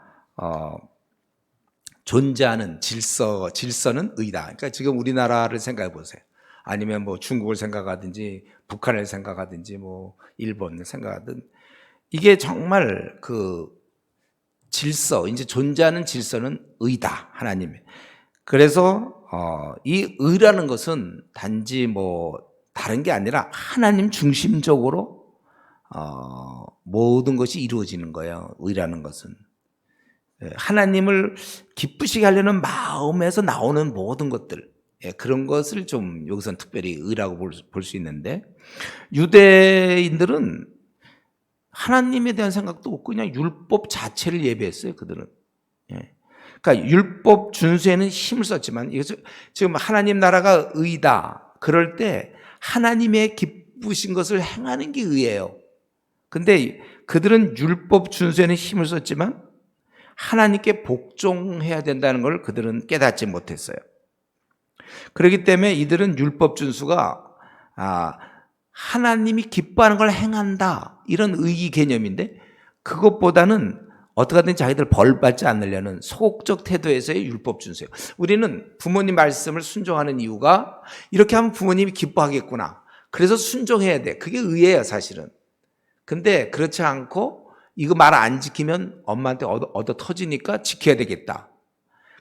존재하는 질서는 의다. 그러니까 지금 우리나라를 생각해 보세요. 아니면 뭐 중국을 생각하든지 북한을 생각하든지 뭐 일본을 생각하든 이게 정말 그 질서, 이제 존재하는 질서는 의다. 하나님의. 그래서 이 의라는 것은 단지 뭐 다른 게 아니라 하나님 중심적으로 모든 것이 이루어지는 거예요. 의라는 것은. 하나님을 기쁘시게 하려는 마음에서 나오는 모든 것들, 그런 것을 좀 여기서는 특별히 의라고 볼 수 있는데, 유대인들은 하나님에 대한 생각도 없고 그냥 율법 자체를 예배했어요. 그들은. 그러니까 율법 준수에는 힘을 썼지만 이것을 지금 하나님 나라가 의다. 그럴 때 하나님의 기쁘신 것을 행하는 게 의예요. 근데 그들은 율법 준수에는 힘을 썼지만 하나님께 복종해야 된다는 걸 그들은 깨닫지 못했어요. 그렇기 때문에 이들은 율법 준수가 하나님이 기뻐하는 걸 행한다 이런 의의 개념인데, 그것보다는 어떻게든 자기들 벌 받지 않으려는 소극적 태도에서의 율법 준수예요. 우리는 부모님 말씀을 순종하는 이유가 이렇게 하면 부모님이 기뻐하겠구나. 그래서 순종해야 돼. 그게 의예요, 사실은. 근데 그렇지 않고 이거 말 안 지키면 엄마한테 얻어 터지니까 지켜야 되겠다.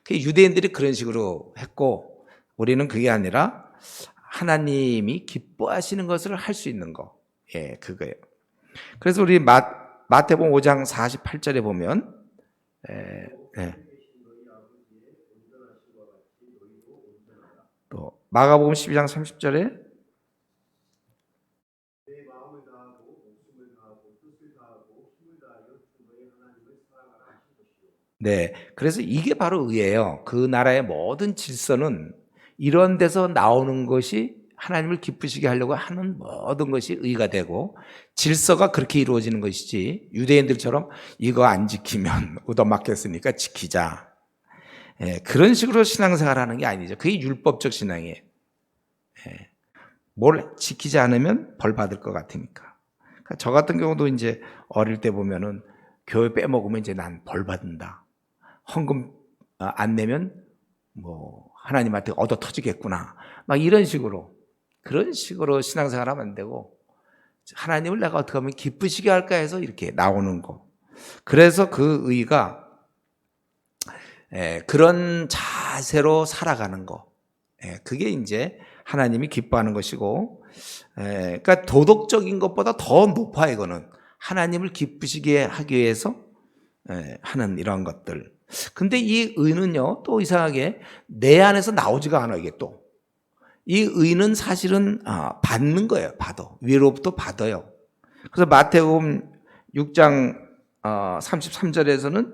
유대인들이 그런 식으로 했고, 우리는 그게 아니라 하나님이 기뻐하시는 것을 할 수 있는 거. 그거예요. 그래서 우리 마태복음 5장 48절에 보면 또 마가복음 12장 30절에 그래서 이게 바로 의예요. 그 나라의 모든 질서는 이런 데서 나오는 것이 하나님을 기쁘시게 하려고 하는 모든 것이 의가 되고, 질서가 그렇게 이루어지는 것이지 유대인들처럼 이거 안 지키면 얻어맞겠으니까 지키자. 그런 식으로 신앙생활하는 게 아니죠. 그게 율법적 신앙이에요. 뭘 지키지 않으면 벌 받을 것 같으니까. 그러니까 저 같은 경우도 이제 어릴 때 보면은 교회 빼먹으면 이제 난 벌 받는다. 헌금 안 내면 뭐 하나님한테 얻어 터지겠구나. 막 이런 식으로, 그런 식으로 신앙생활하면 안 되고, 하나님을 내가 어떻게 하면 기쁘시게 할까 해서 이렇게 나오는 거. 그래서 그 의가 그런 자세로 살아가는 거. 그게 이제 하나님이 기뻐하는 것이고, 그러니까 도덕적인 것보다 더 높아. 이거는 하나님을 기쁘시게 하기 위해서 하는 이런 것들. 근데 이 의는요, 또 이상하게 내 안에서 나오지가 않아. 이게 또 이 의는 사실은 받는 거예요. 받아. 위로부터 받아요. 그래서 마태복음 6장 33절에서는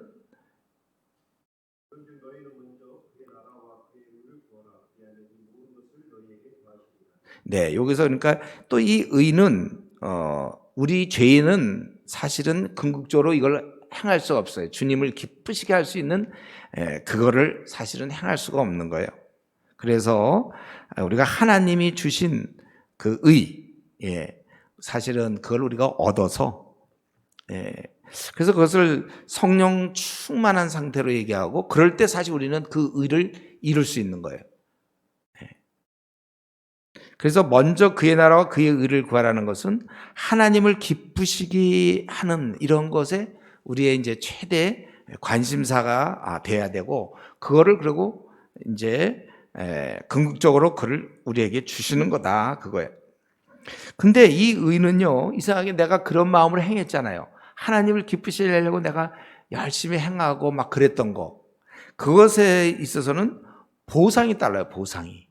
여기서 그러니까 또 이 의는 우리 죄인은 사실은 궁극적으로 이걸 행할 수가 없어요. 주님을 기쁘시게 할 수 있는 그거를 사실은 행할 수가 없는 거예요. 그래서 우리가 하나님이 주신 그 의, 사실은 그걸 우리가 얻어서, 그래서 그것을 성령 충만한 상태로 얘기하고, 그럴 때 사실 우리는 그 의를 이룰 수 있는 거예요. 그래서 먼저 그의 나라와 그의 의를 구하라는 것은 하나님을 기쁘시게 하는 이런 것에 우리의 이제 최대 관심사가 돼야 되고, 그거를 그리고 이제 궁극적으로 그를 우리에게 주시는 거다, 그거예요. 근데 이 의는요, 이상하게 내가 그런 마음으로 행했잖아요. 하나님을 기쁘시게 하려고 내가 열심히 행하고 막 그랬던 거, 그것에 있어서는 보상이 달라요. 보상이.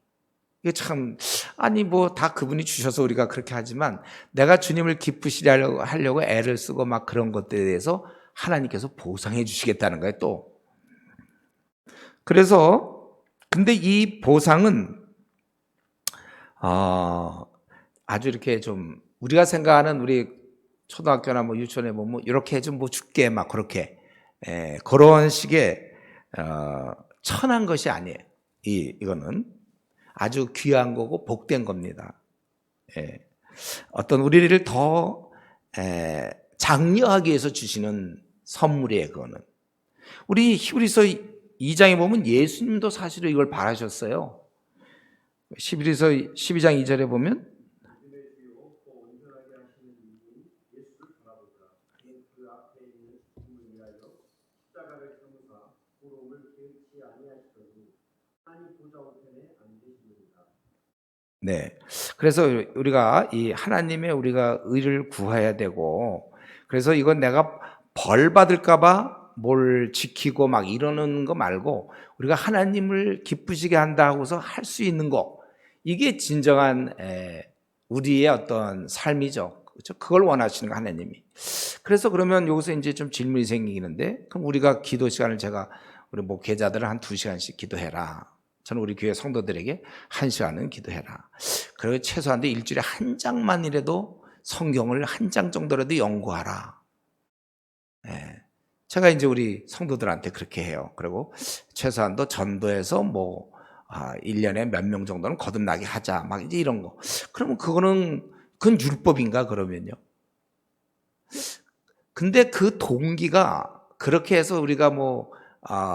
이게 참, 아니 뭐 다 그분이 주셔서 우리가 그렇게 하지만 내가 주님을 기쁘시게 하려고 애를 쓰고 막 그런 것들에 대해서 하나님께서 보상해 주시겠다는 거예요. 또 그래서 근데 이 보상은 아주 이렇게 좀 우리가 생각하는 우리 초등학교나 뭐 유치원에 보면 이렇게 좀 뭐 줄게 막 그렇게 그런 식의 천한 것이 아니에요. 이거는 아주 귀한 거고 복된 겁니다. 어떤 우리를 더 장려하기 위해서 주시는 선물이에요. 그거는 우리 히브리서 2장에 보면 예수님도 사실은 이걸 바라셨어요. 히브리서 12장 2절에 보면 네. 그래서 우리가 이 하나님의 우리가 의를 구해야 되고, 그래서 이건 내가 벌 받을까봐 뭘 지키고 막 이러는 거 말고 우리가 하나님을 기쁘시게 한다 하고서 할 수 있는 거, 이게 진정한 우리의 어떤 삶이죠. 그렇죠? 그걸 원하시는 거 하나님이. 그래서 그러면 여기서 이제 좀 질문이 생기는데, 그럼 우리가 기도 시간을 제가 우리 목회자들은 한 2시간씩 기도해라. 저는 우리 교회 성도들에게 1시간은 기도해라. 그리고 최소한도 일주일에 한 장만이라도 성경을 한 장 정도라도 연구하라. 제가 이제 우리 성도들한테 그렇게 해요. 그리고 최소한도 전도해서 뭐 1년에 몇 명 정도는 거듭나게 하자. 막 이제 이런 거. 그러면 그건 율법인가 그러면요. 근데 그 동기가 그렇게 해서 우리가 뭐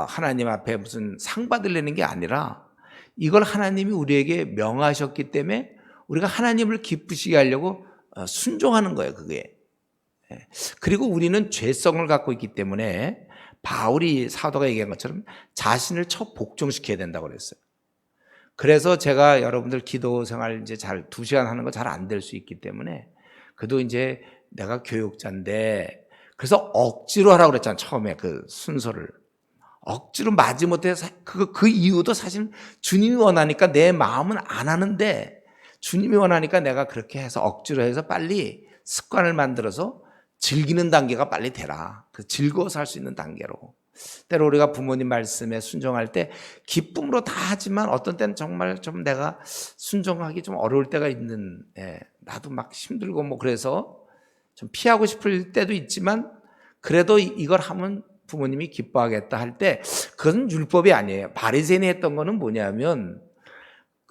하나님 앞에 무슨 상 받으려는 게 아니라 이걸 하나님이 우리에게 명하셨기 때문에 우리가 하나님을 기쁘시게 하려고 순종하는 거예요. 그게. 그리고 우리는 죄성을 갖고 있기 때문에 바울이 사도가 얘기한 것처럼 자신을 복종시켜야 된다고 그랬어요. 그래서 제가 여러분들 기도 생활 이제 잘 2시간 하는 거 잘 안 될 수 있기 때문에 그래도 이제 내가 교육자인데 그래서 억지로 하라고 그랬잖아. 처음에 그 순서를 억지로 마지못해 그 이유도 사실 주님이 원하니까 내 마음은 안 하는데 주님이 원하니까 내가 그렇게 해서 억지로 해서 빨리 습관을 만들어서 즐기는 단계가 빨리 되라. 그 즐거워서 할 수 있는 단계로. 때로 우리가 부모님 말씀에 순종할 때 기쁨으로 다 하지만 어떤 때는 정말 좀 내가 순종하기 좀 어려울 때가 있는, 나도 막 힘들고 뭐 그래서 좀 피하고 싶을 때도 있지만 그래도 이걸 하면 부모님이 기뻐하겠다 할 때 그건 율법이 아니에요. 바리새인이 했던 거는 뭐냐면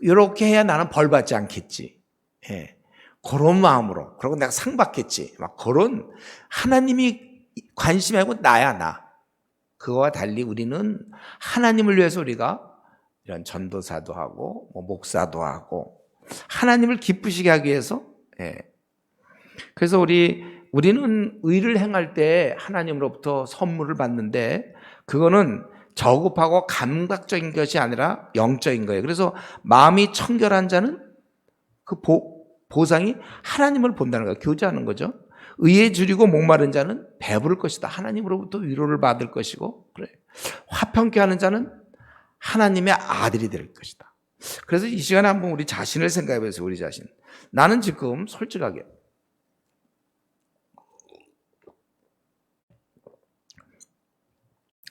이렇게 해야 나는 벌 받지 않겠지. 그런 마음으로. 그리고 내가 상 받겠지. 막 그런 하나님이 관심하고 나야 나. 그거와 달리 우리는 하나님을 위해서 우리가 이런 전도사도 하고 뭐 목사도 하고 하나님을 기쁘시게 하기 위해서. 그래서 우리는 의를 행할 때 하나님으로부터 선물을 받는데 그거는 저급하고 감각적인 것이 아니라 영적인 거예요. 그래서 마음이 청결한 자는 그 보상이 하나님을 본다는 거예요. 교제하는 거죠. 의에 줄이고 목마른 자는 배부를 것이다. 하나님으로부터 위로를 받을 것이고, 그래. 화평케 하는 자는 하나님의 아들이 될 것이다. 그래서 이 시간에 한번 우리 자신을 생각해 보세요. 우리 자신. 나는 지금 솔직하게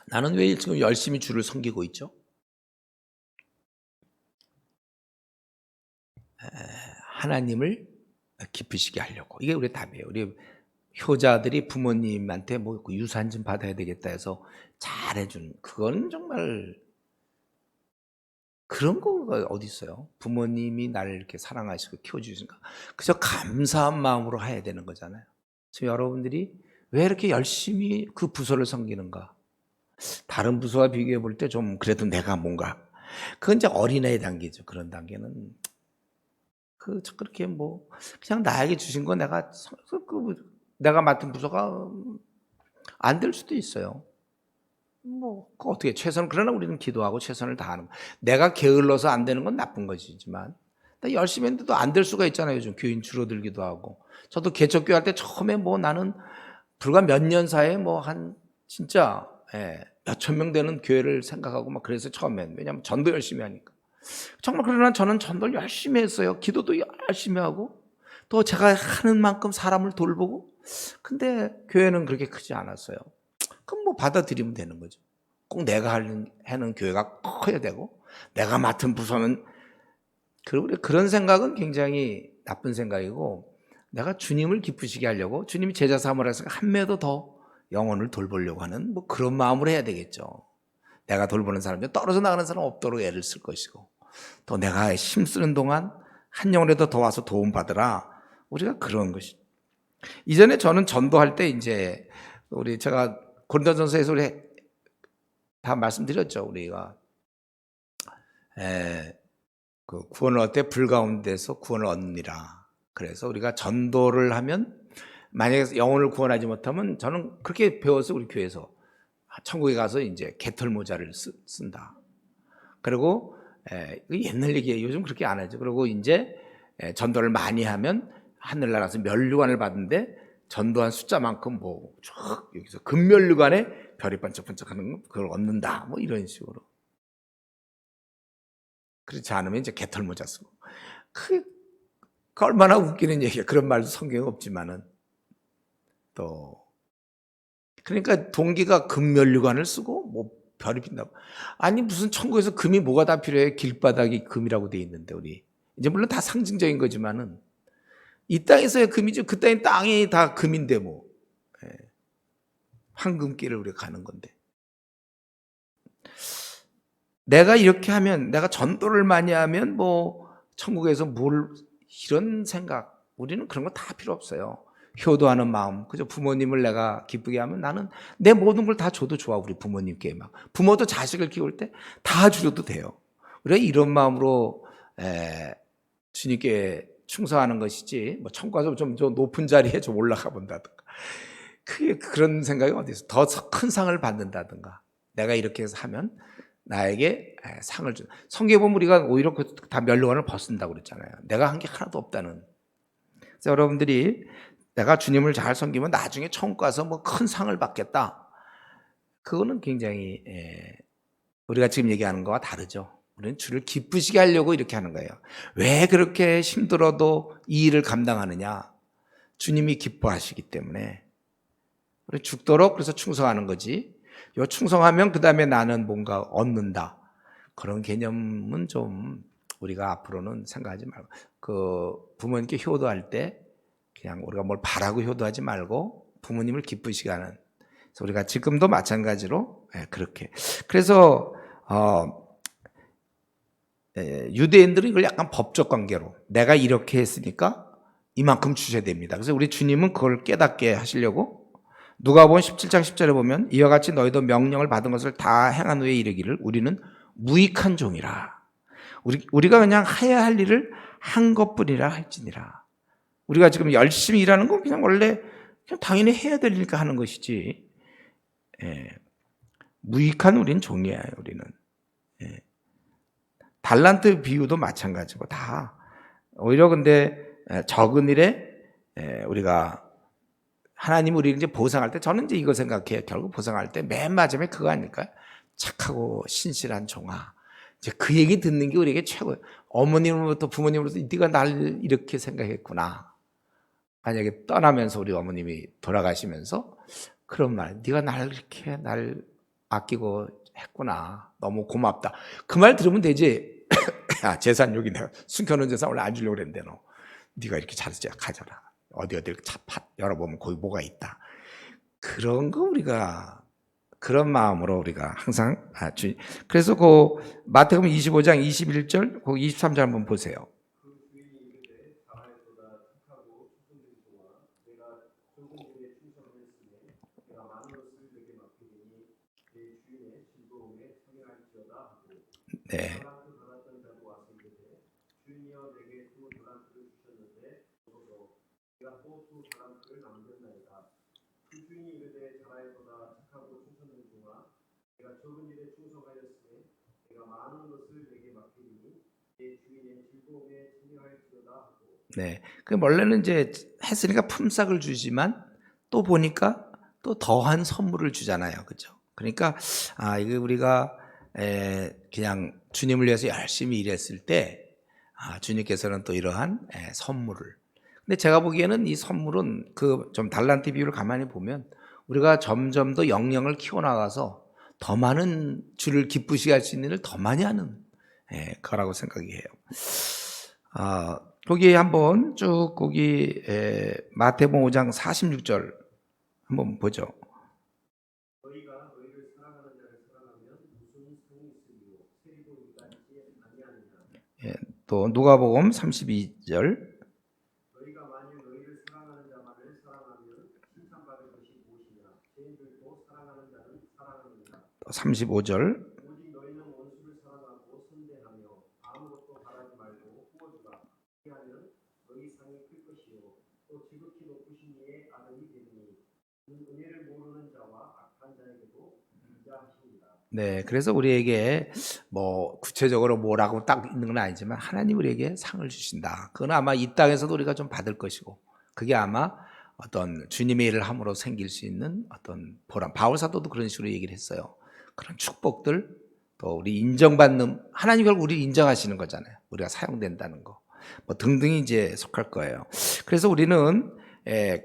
나는 왜 지금 열심히 주를 섬기고 있죠? 하나님을 기쁘시게 하려고. 이게 우리 답이에요. 우리 효자들이 부모님한테 뭐 유산 좀 받아야 되겠다 해서 잘해준, 그건 정말 그런 거가 어디 있어요? 부모님이 나를 이렇게 사랑하시고 키워주시니까 그저 감사한 마음으로 해야 되는 거잖아요. 지금 여러분들이 왜 이렇게 열심히 그 부서를 섬기는가? 다른 부서와 비교해 볼 때 좀 그래도 내가 뭔가, 그건 이제 어린애 단계죠. 그런 단계는 그렇게 뭐 그냥 나에게 주신 거 내가 맡은 부서가 안 될 수도 있어요. 뭐 어떻게 최선, 그러나 우리는 기도하고 최선을 다하는 거. 내가 게을러서 안 되는 건 나쁜 것이지만 열심히 했는데도 안 될 수가 있잖아요. 요즘 교인 줄어들기도 하고. 저도 개척교회 할 때 처음에 뭐 나는 불과 몇 년 사이에 뭐 한 진짜 몇천 명 되는 교회를 생각하고 막 그래서 처음엔 왜냐하면 전도 열심히 하니까 정말 그러나 저는 전도를 열심히 했어요. 기도도 열심히 하고 또 제가 하는 만큼 사람을 돌보고 근데 교회는 그렇게 크지 않았어요. 그럼 뭐 받아들이면 되는 거죠. 꼭 내가 하는 교회가 커야 되고 내가 맡은 부서는 그런 생각은 굉장히 나쁜 생각이고 내가 주님을 기쁘시게 하려고 주님이 제자 삼으라 해서 한 매도 더 영혼을 돌보려고 하는 뭐 그런 마음으로 해야 되겠죠. 내가 돌보는 사람이 떨어져 나가는 사람 없도록 애를 쓸 것이고 또 내가 힘쓰는 동안 한 영혼이라도 더 와서 도움 받으라. 우리가 그런 것이. 이전에 저는 전도할 때 이제 제가 고린도전서에서 우리 다 말씀드렸죠. 우리가 그 구원을 얻을 때 불 가운데서 구원을 얻느니라. 그래서 우리가 전도를 하면 만약에 영혼을 구원하지 못하면 저는 그렇게 배웠어요. 우리 교회에서 천국에 가서 이제 개털 모자를 쓴다. 그리고 옛날 얘기예요. 요즘 그렇게 안 하죠. 그리고 이제 전도를 많이 하면 하늘나라에서 면류관을 받는데 전도한 숫자만큼 뭐 쭉 여기서 금면류관에 별이 번쩍번쩍하는 그걸 얻는다. 뭐 이런 식으로. 그렇지 않으면 이제 개털 모자 쓰고. 그 얼마나 웃기는 얘기야. 그런 말도 성경에 없지만은 또 그러니까 동기가 금면류관을 쓰고 뭐 별이 빛나고 아니 무슨 천국에서 금이 뭐가 다 필요해. 길바닥이 금이라고 돼 있는데 우리 이제 물론 다 상징적인 거지만은 이 땅에서의 금이죠. 그 땅의 땅이 다 금인데 뭐 황금길을 우리가 가는 건데 내가 이렇게 하면 내가 전도를 많이 하면 뭐 천국에서 뭘 이런 생각 우리는 그런 거 다 필요 없어요. 효도하는 마음 그죠. 부모님을 내가 기쁘게 하면 나는 내 모든 걸 다 줘도 좋아. 우리 부모님께 막 부모도 자식을 키울 때 다 주려도 돼요. 우리가 이런 마음으로 주님께 충성하는 것이지 뭐 천국 가서 좀 높은 자리에 좀 올라가 본다든가 그런 생각이 어디 있어. 더 큰 상을 받는다든가 내가 이렇게 해서 하면 나에게 상을 준. 성경에 보면 우리가 오히려 다 면류관을 벗는다고 그랬잖아요. 내가 한 게 하나도 없다는. 그래서 여러분들이 내가 주님을 잘 섬기면 나중에 천국 가서 뭐 큰 상을 받겠다. 그거는 굉장히 우리가 지금 얘기하는 거와 다르죠. 우리는 주를 기쁘시게 하려고 이렇게 하는 거예요. 왜 그렇게 힘들어도 이 일을 감당하느냐? 주님이 기뻐하시기 때문에. 우리 죽도록 그래서 충성하는 거지. 요 충성하면 그 다음에 나는 뭔가 얻는다. 그런 개념은 좀 우리가 앞으로는 생각하지 말고 그 부모님께 효도할 때 그냥 우리가 뭘 바라고 효도하지 말고 부모님을 기쁘시게 하는. 그래서 우리가 지금도 마찬가지로 그렇게. 그래서 유대인들은 이걸 약간 법적 관계로 내가 이렇게 했으니까 이만큼 주셔야 됩니다. 그래서 우리 주님은 그걸 깨닫게 하시려고 누가복음 17장 10절에 보면 이와 같이 너희도 명령을 받은 것을 다 행한 후에 이르기를 우리는 무익한 종이라. 우리가 그냥 해야 할 일을 한 것뿐이라 할지니라. 우리가 지금 열심히 일하는 건 그냥 원래 그냥 당연히 해야 될 일이니까 하는 것이지. 무익한 우린 종이에요. 우리는. 달란트 비유도 마찬가지고 다 오히려 근데 적은 일에 우리가 하나님 우리를 이제 보상할 때 저는 이제 이거 생각해요. 결국 보상할 때 맨 마지막에 그거 아닐까요? 착하고 신실한 종아. 이제 그 얘기 듣는 게 우리에게 최고예요. 어머님으로부터 부모님으로부터 네가 날 이렇게 생각했구나. 만약에 떠나면서 우리 어머님이 돌아가시면서 그런 말, 네가 날 이렇게 날 아끼고 했구나. 너무 고맙다. 그 말 들으면 되지. 야, 재산 여기 내가 숨겨놓은 재산 원래 안 주려고 그랬는데 너. 네가 이렇게 잘해서 가져라. 어디 차 열어보면 거기 뭐가 있다. 그런 거 우리가 그런 마음으로 우리가 항상 그래서 그 마태복음 25장 21절, 그 23절 한번 보세요. 네. 네. 그 원래는 이제 했으니까 품삯을 주지만 또 보니까 또 더한 선물을 주잖아요. 그죠? 그러니까, 이게 우리가, 그냥 주님을 위해서 열심히 일했을 때, 주님께서는 또 이러한 선물을. 근데 제가 보기에는 이 선물은 그 좀 달란트 비유를 가만히 보면 우리가 점점 더 영령을 키워나가서 더 많은 주를 기쁘시게 할 수 있는 일을 더 많이 하는 거라고 생각이 해요. 거기 한번 쭉 거기 마태복음 5장 46절 한번 보죠. 너희가 너희를 사랑하는 자를 사랑하면 무슨 상이 있으리요 세리도 이가 있지 아니하느냐. 또 누가복음 32절. 너희가 만일 너희를 사랑하는 자만을 사랑하면 칭찬받을 것이 무엇이냐. 죄인들도 사랑하는 자는 사랑하느니라. 35절. 오직 너희는 원수를 사랑하고 선대하며 아무것도 바라지 말고 구워주라. 그리하면 너희 상이 클 것이요 또 지극히 높으신 이의 아들이 되리니 그는 은혜를 모르는 자와 악한 자에게도 인자하시니라. 네, 그래서 우리에게 뭐 구체적으로 뭐라고 딱 있는 건 아니지만 하나님 우리에게 상을 주신다. 그건 아마 이 땅에서도 우리가 좀 받을 것이고, 그게 아마 어떤 주님의 일을 함으로 생길 수 있는 어떤 보람. 바울 사도도 그런 식으로 얘기를 했어요. 그런 축복들, 또 우리 인정받는, 하나님 결국 우리를 인정하시는 거잖아요. 우리가 사용된다는 거, 뭐 등등이 이제 속할 거예요. 그래서 우리는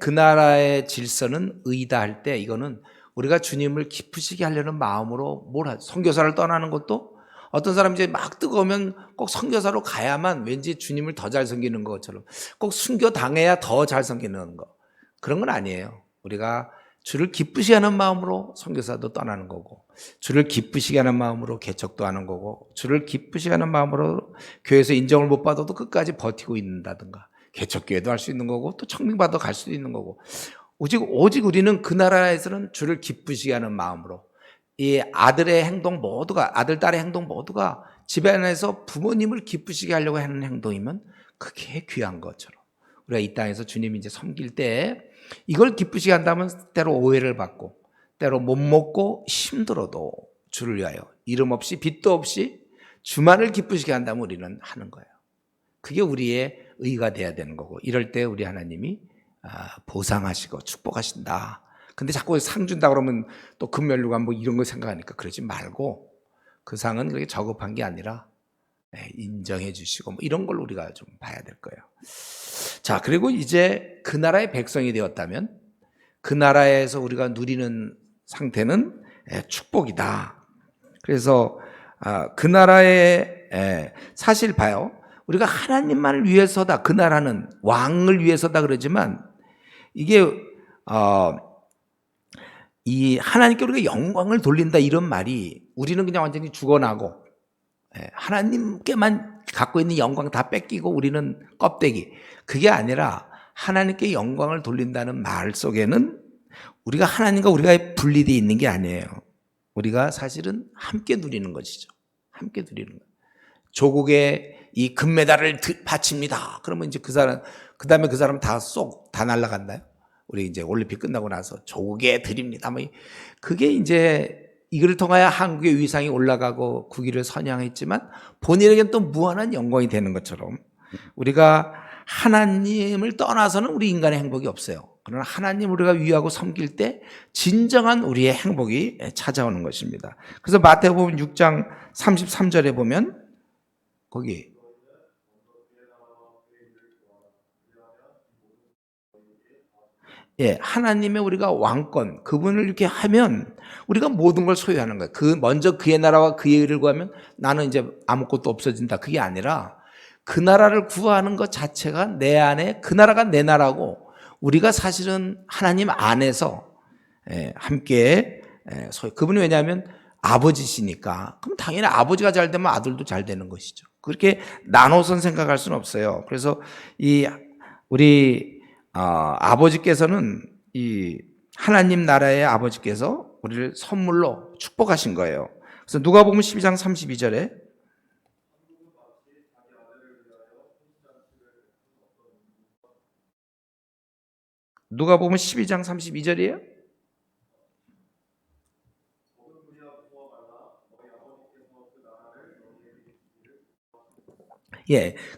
그 나라의 질서는 의다 할 때 이거는 우리가 주님을 기쁘시게 하려는 마음으로 뭘 하죠? 선교사를 떠나는 것도 어떤 사람이 이제 막 뜨거우면 꼭 선교사로 가야만 왠지 주님을 더 잘 섬기는 것처럼, 꼭 순교 당해야 더 잘 섬기는 거, 그런 건 아니에요. 우리가 주를 기쁘시게 하는 마음으로 선교사도 떠나는 거고, 주를 기쁘시게 하는 마음으로 개척도 하는 거고, 주를 기쁘시게 하는 마음으로 교회에서 인정을 못 받아도 끝까지 버티고 있는다든가, 개척교회도 할 수 있는 거고, 또 청빙받아 갈 수도 있는 거고, 오직 우리는 그 나라에서는 주를 기쁘시게 하는 마음으로, 이 아들의 행동 모두가, 아들, 딸의 행동 모두가 집안에서 부모님을 기쁘시게 하려고 하는 행동이면 그게 귀한 것처럼, 우리가 이 땅에서 주님 이제 섬길 때 이걸 기쁘시게 한다면 때로 오해를 받고, 때로 못 먹고 힘들어도 주를 위하여 이름 없이 빚도 없이 주만을 기쁘시게 한다면 우리는 하는 거예요. 그게 우리의 의가 돼야 되는 거고, 이럴 때 우리 하나님이 보상하시고 축복하신다. 근데 자꾸 상 준다 그러면 또 금멸류관 뭐 이런 거 생각하니까 그러지 말고, 그 상은 그렇게 저급한 게 아니라 인정해 주시고 뭐 이런 걸 우리가 좀 봐야 될 거예요. 자, 그리고 이제 그 나라의 백성이 되었다면 그 나라에서 우리가 누리는 상태는 축복이다. 그래서 그 나라의 사실 봐요. 우리가 하나님만을 위해서다, 그 나라는 왕을 위해서다 그러지만, 이게 이 하나님께 우리가 영광을 돌린다 이런 말이, 우리는 그냥 완전히 죽어나고 하나님께만 갖고 있는 영광 다 뺏기고 우리는 껍데기, 그게 아니라 하나님께 영광을 돌린다는 말 속에는 우리가 하나님과 우리가 분리되어 있는 게 아니에요. 우리가 사실은 함께 누리는 것이죠. 함께 누리는 것. 조국에 이 금메달을 바칩니다. 그러면 이제 그 다음에 그 사람 다 날아간다요? 우리 이제 올림픽 끝나고 나서 조국에 드립니다. 뭐 그게 이제 이걸 통하여 한국의 위상이 올라가고 국위를 선양했지만 본인에게는 또 무한한 영광이 되는 것처럼, 우리가 하나님을 떠나서는 우리 인간의 행복이 없어요. 그러나 하나님 우리가 위하고 섬길 때 진정한 우리의 행복이 찾아오는 것입니다. 그래서 마태복음 6장 33절에 보면 거기 하나님의 우리가 왕권, 그분을 이렇게 하면 우리가 모든 걸 소유하는 거예요. 먼저 그의 나라와 그의 의를 구하면 나는 이제 아무것도 없어진다. 그게 아니라 그 나라를 구하는 것 자체가 내 안에, 그 나라가 내 나라고, 우리가 사실은 하나님 안에서 함께 그분이, 왜냐하면 아버지시니까, 그럼 당연히 아버지가 잘 되면 아들도 잘 되는 것이죠. 그렇게 나눠서 생각할 수는 없어요. 그래서 우리 아버지께서는, 이 하나님 나라의 아버지께서 우리를 선물로 축복하신 거예요. 그래서 누가복음 12장 32절에 누가복음 12장 32절이에요.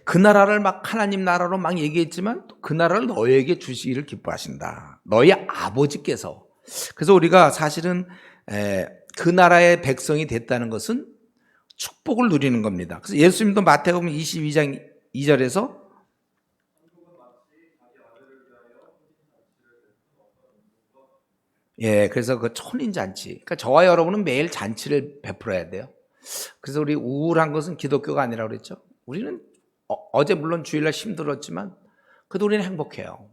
그 나라를 막 하나님 나라로 막 얘기했지만 그 나라를 너에게 주시기를 기뻐하신다. 너희 아버지께서, 그래서 우리가 사실은 그 나라의 백성이 됐다는 것은 축복을 누리는 겁니다. 그래서 예수님도 마태복음 22장 2절에서 그래서 그 혼인잔치. 그러니까 저와 여러분은 매일 잔치를 베풀어야 돼요. 그래서 우리 우울한 것은 기독교가 아니라고 그랬죠. 우리는 어제 물론 주일날 힘들었지만 그래도 우리는 행복해요.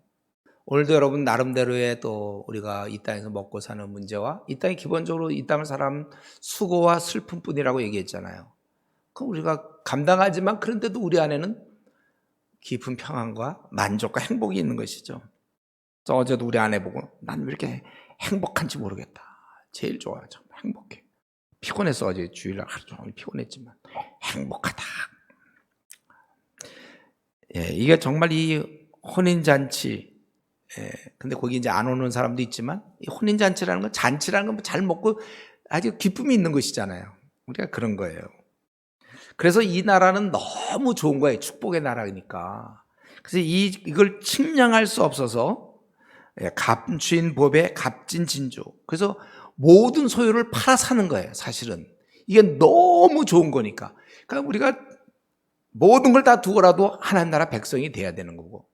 오늘도 여러분 나름대로의 또 우리가 이 땅에서 먹고 사는 문제와 이 땅이 기본적으로 이 땅을 사람 수고와 슬픔뿐이라고 얘기했잖아요. 그럼 우리가 감당하지만 그런데도 우리 안에는 깊은 평안과 만족과 행복이 있는 것이죠. 그래서 어제도 우리 아내 보고 난 왜 이렇게 행복한지 모르겠다. 제일 좋아요. 정말 행복해. 피곤해서 어제 주일날 하루 종일 피곤했지만 행복하다. 이게 정말 이 혼인잔치. 근데 거기 이제 안 오는 사람도 있지만 이 혼인잔치라는 건 잔치라는 건 잘 먹고 아주 기쁨이 있는 것이잖아요. 우리가 그런 거예요. 그래서 이 나라는 너무 좋은 거예요. 축복의 나라니까. 그래서 이걸 측량할 수 없어서 값진 법에 값진 진주. 그래서 모든 소유를 팔아 사는 거예요. 사실은 이게 너무 좋은 거니까. 그러니까 우리가 모든 걸 다 두고라도 하나님 나라 백성이 돼야 되는 거고.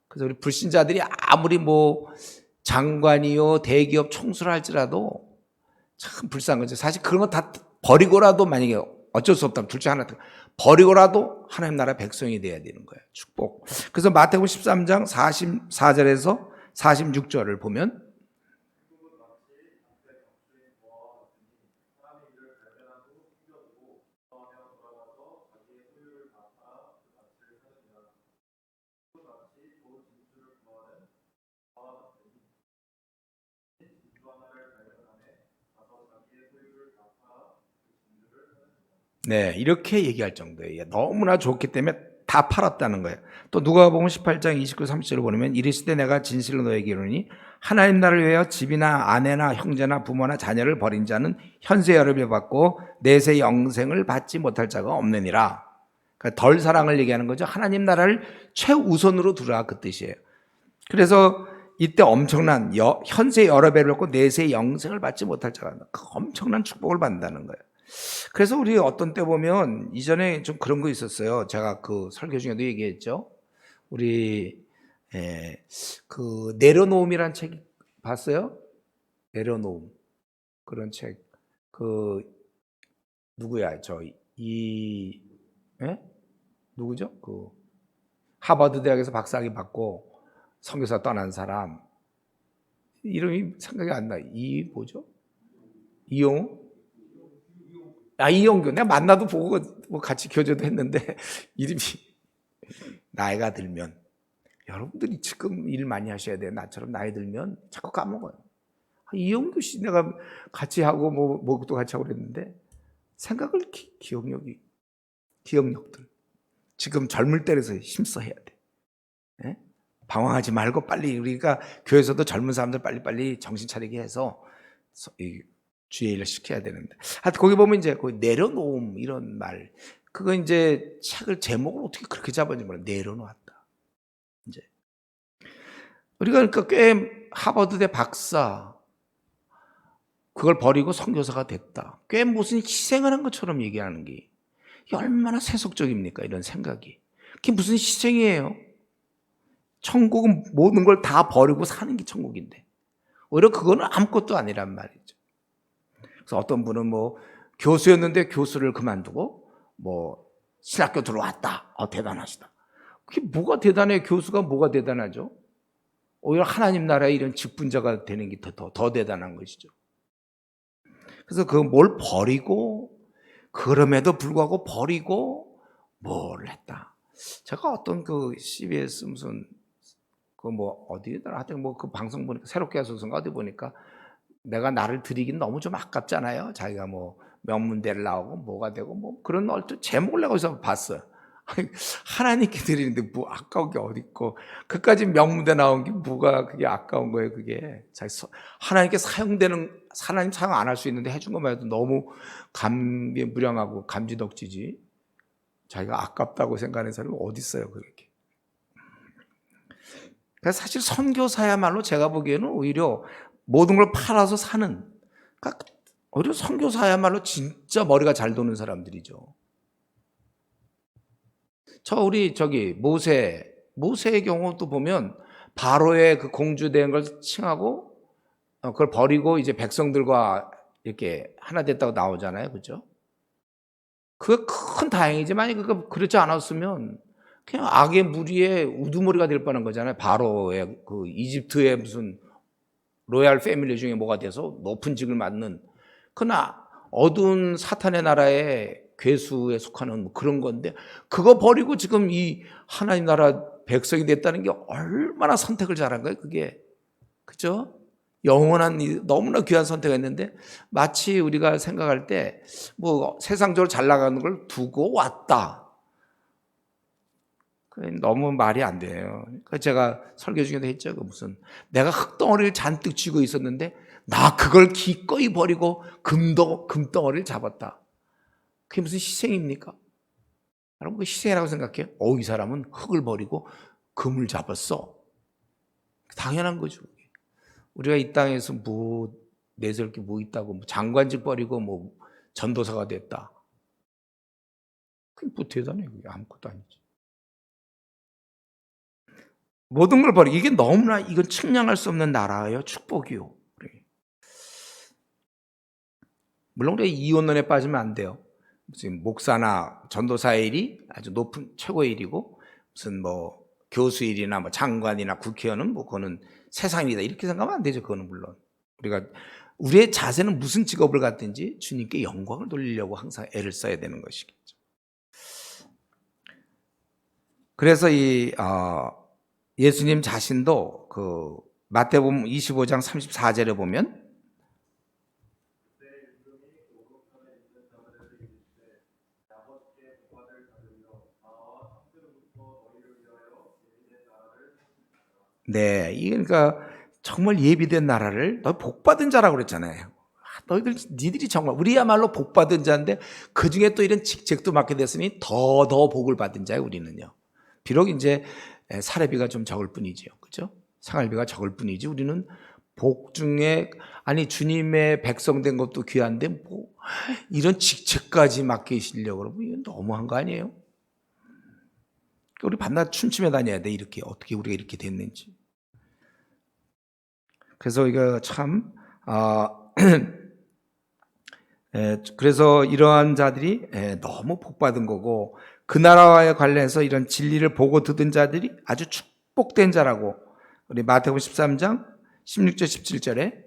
그래서 우리 불신자들이 아무리 뭐 장관이요 대기업 총수를 할지라도 참 불쌍한 거죠. 사실 그런 거 다 버리고라도 만약에 어쩔 수 없다면 둘 중 하나 버리고라도 하나님 나라 백성이 돼야 되는 거예요. 축복. 그래서 마태복음 13장 44절에서 46절을 보면 이렇게 얘기할 정도예요. 너무나 좋기 때문에 다 팔았다는 거예요. 또 누가복음 18장 29, 30절을 보면 이르시되 내가 진실로 너에게 이르노니 하나님 나라를 위하여 집이나 아내나 형제나 부모나 자녀를 버린 자는 현세 여러를 받고 내세 영생을 받지 못할 자가 없느니라. 그러니까 덜 사랑을 얘기하는 거죠. 하나님 나라를 최우선으로 두라 그 뜻이에요. 그래서 이때 엄청난 현세 여러 배를 받고 내세 영생을 받지 못할 자가 그 엄청난 축복을 받는다는 거예요. 그래서 우리 어떤 때 보면 이전에 좀 그런 거 있었어요. 제가 그 설교 중에도 얘기했죠. 우리 그 내려놓음이란 책 봤어요? 내려놓음 그런 책. 그 누구야? 누구죠? 그 하버드 대학에서 박사학위 받고 선교사 떠난 사람 이름이 생각이 안 나. 뭐죠? 이용우? 이용규. 내가 만나도 보고 뭐 같이 교제도 했는데 이름이 나이가 들면 여러분들이 지금 일 많이 하셔야 돼요. 나처럼 나이 들면 자꾸 까먹어요. 이용규 씨 내가 같이 하고 뭐도 같이 하고 그랬는데 생각을 기억력들 지금 젊을 때라서 힘써 해야 돼. 방황하지 말고 빨리 우리가 교회에서도 젊은 사람들 빨리 정신 차리게 해서 주의 일을 시켜야 되는데. 하여튼 거기 보면 이제 거기 내려놓음 이런 말. 그거 이제 책을 제목을 어떻게 그렇게 잡았는지 몰라. 내려놓았다. 이제 우리가 그러니까 꽤 하버드대 박사 그걸 버리고 선교사가 됐다. 꽤 무슨 희생을 한 것처럼 얘기하는 게 얼마나 세속적입니까? 이런 생각이. 그게 무슨 희생이에요? 천국은 모든 걸 다 버리고 사는 게 천국인데 오히려 그거는 아무것도 아니란 말이죠. 그래서 어떤 분은 뭐 교수였는데 교수를 그만두고 뭐 신학교 들어왔다. 대단하시다. 그게 뭐가 대단해? 교수가 뭐가 대단하죠? 오히려 하나님 나라의 이런 직분자가 되는 게 더 대단한 것이죠. 그래서 그 뭘 버리고 그럼에도 불구하고 버리고 뭘 했다. 제가 어떤 그 CBS 무슨 그 뭐 어디더라 하여튼 뭐 그 방송 보니까 새롭게 하소서인가 어디 보니까 내가 나를 드리긴 너무 좀 아깝잖아요. 자기가 뭐 명문대를 나오고 뭐가 되고 뭐 그런 얼핏 제목을 내가 어디서 봤어요. 하나님께 드리는데 뭐 아까운 게 어디 있고 그까지 명문대 나온 게 뭐가 그게 아까운 거예요. 그게 하나님께 사용되는 하나님 사용 안 할 수 있는데 해준 것만 해도 너무 감비무량하고 감지덕지지. 자기가 아깝다고 생각하는 사람이 어디 있어요 그렇게. 그래서 사실 선교사야말로 제가 보기에는 오히려 모든 걸 팔아서 사는. 그러니까 오히려 선교사야말로 진짜 머리가 잘 도는 사람들이죠. 우리 모세의 경우도 보면 바로의 그 공주된 걸 칭하고 그걸 버리고 이제 백성들과 이렇게 하나 됐다고 나오잖아요. 그죠? 그게 큰 다행이지. 만약 그렇지 않았으면 그냥 악의 무리의 우두머리가 될 뻔한 거잖아요. 바로의 그 이집트의 무슨 로얄 패밀리 중에 뭐가 돼서 높은 직을 맡는 그러나 어두운 사탄의 나라의 괴수에 속하는 뭐 그런 건데 그거 버리고 지금 이 하나님 나라 백성이 됐다는 게 얼마나 선택을 잘한 거예요. 그게 그죠? 영원한 너무나 귀한 선택했는데 마치 우리가 생각할 때 뭐 세상적으로 잘 나가는 걸 두고 왔다. 너무 말이 안 돼요. 제가 설교 중에도 했죠. 무슨 내가 흙덩어리를 잔뜩 쥐고 있었는데 나 그걸 기꺼이 버리고 금덩어리를 잡았다. 그게 무슨 희생입니까? 여러분 그 희생이라고 생각해요? 이 사람은 흙을 버리고 금을 잡았어. 당연한 거죠. 우리가 이 땅에서 내세울 게 뭐 있다고 장관직 버리고 전도사가 됐다. 그게 뭐 대단해. 그게 아무것도 아니지. 모든 걸 버리고 이게 너무나 이건 측량할 수 없는 나라예요. 축복이요. 물론 우리가 이혼론에 빠지면 안 돼요. 무슨 목사나 전도사의 일이 아주 높은 최고의 일이고 무슨 교수 일이나 장관이나 국회의원은 그거는 세상이다 이렇게 생각하면 안 되죠. 그거는 물론 우리의 자세는 무슨 직업을 갖든지 주님께 영광을 돌리려고 항상 애를 써야 되는 것이겠죠. 그래서 예수님 자신도 그 마태복음 25장 34절에 보면 네, 그러니까 정말 예비된 나라를 너 복받은 자라고 그랬잖아요. 니들이 정말 우리야말로 복받은 자인데 그 중에 또 이런 직책도 맡게 됐으니 더 복을 받은 자예요. 우리는요. 비록 이제 사례비가 좀 적을 뿐이지요, 그렇죠? 생활비가 적을 뿐이지 우리는 복 중에 주님의 백성된 것도 귀한데 이런 직책까지 맡기시려고 그러면 이건 너무한 거 아니에요? 우리 밤낮 춤추며 다녀야 돼. 이렇게 어떻게 우리가 이렇게 됐는지. 그래서 이거 참 그래서 이러한 자들이 너무 복받은 거고 그 나라와의 관련해서 이런 진리를 보고 듣은 자들이 아주 축복된 자라고 우리 마태복음 13장 16절 17절에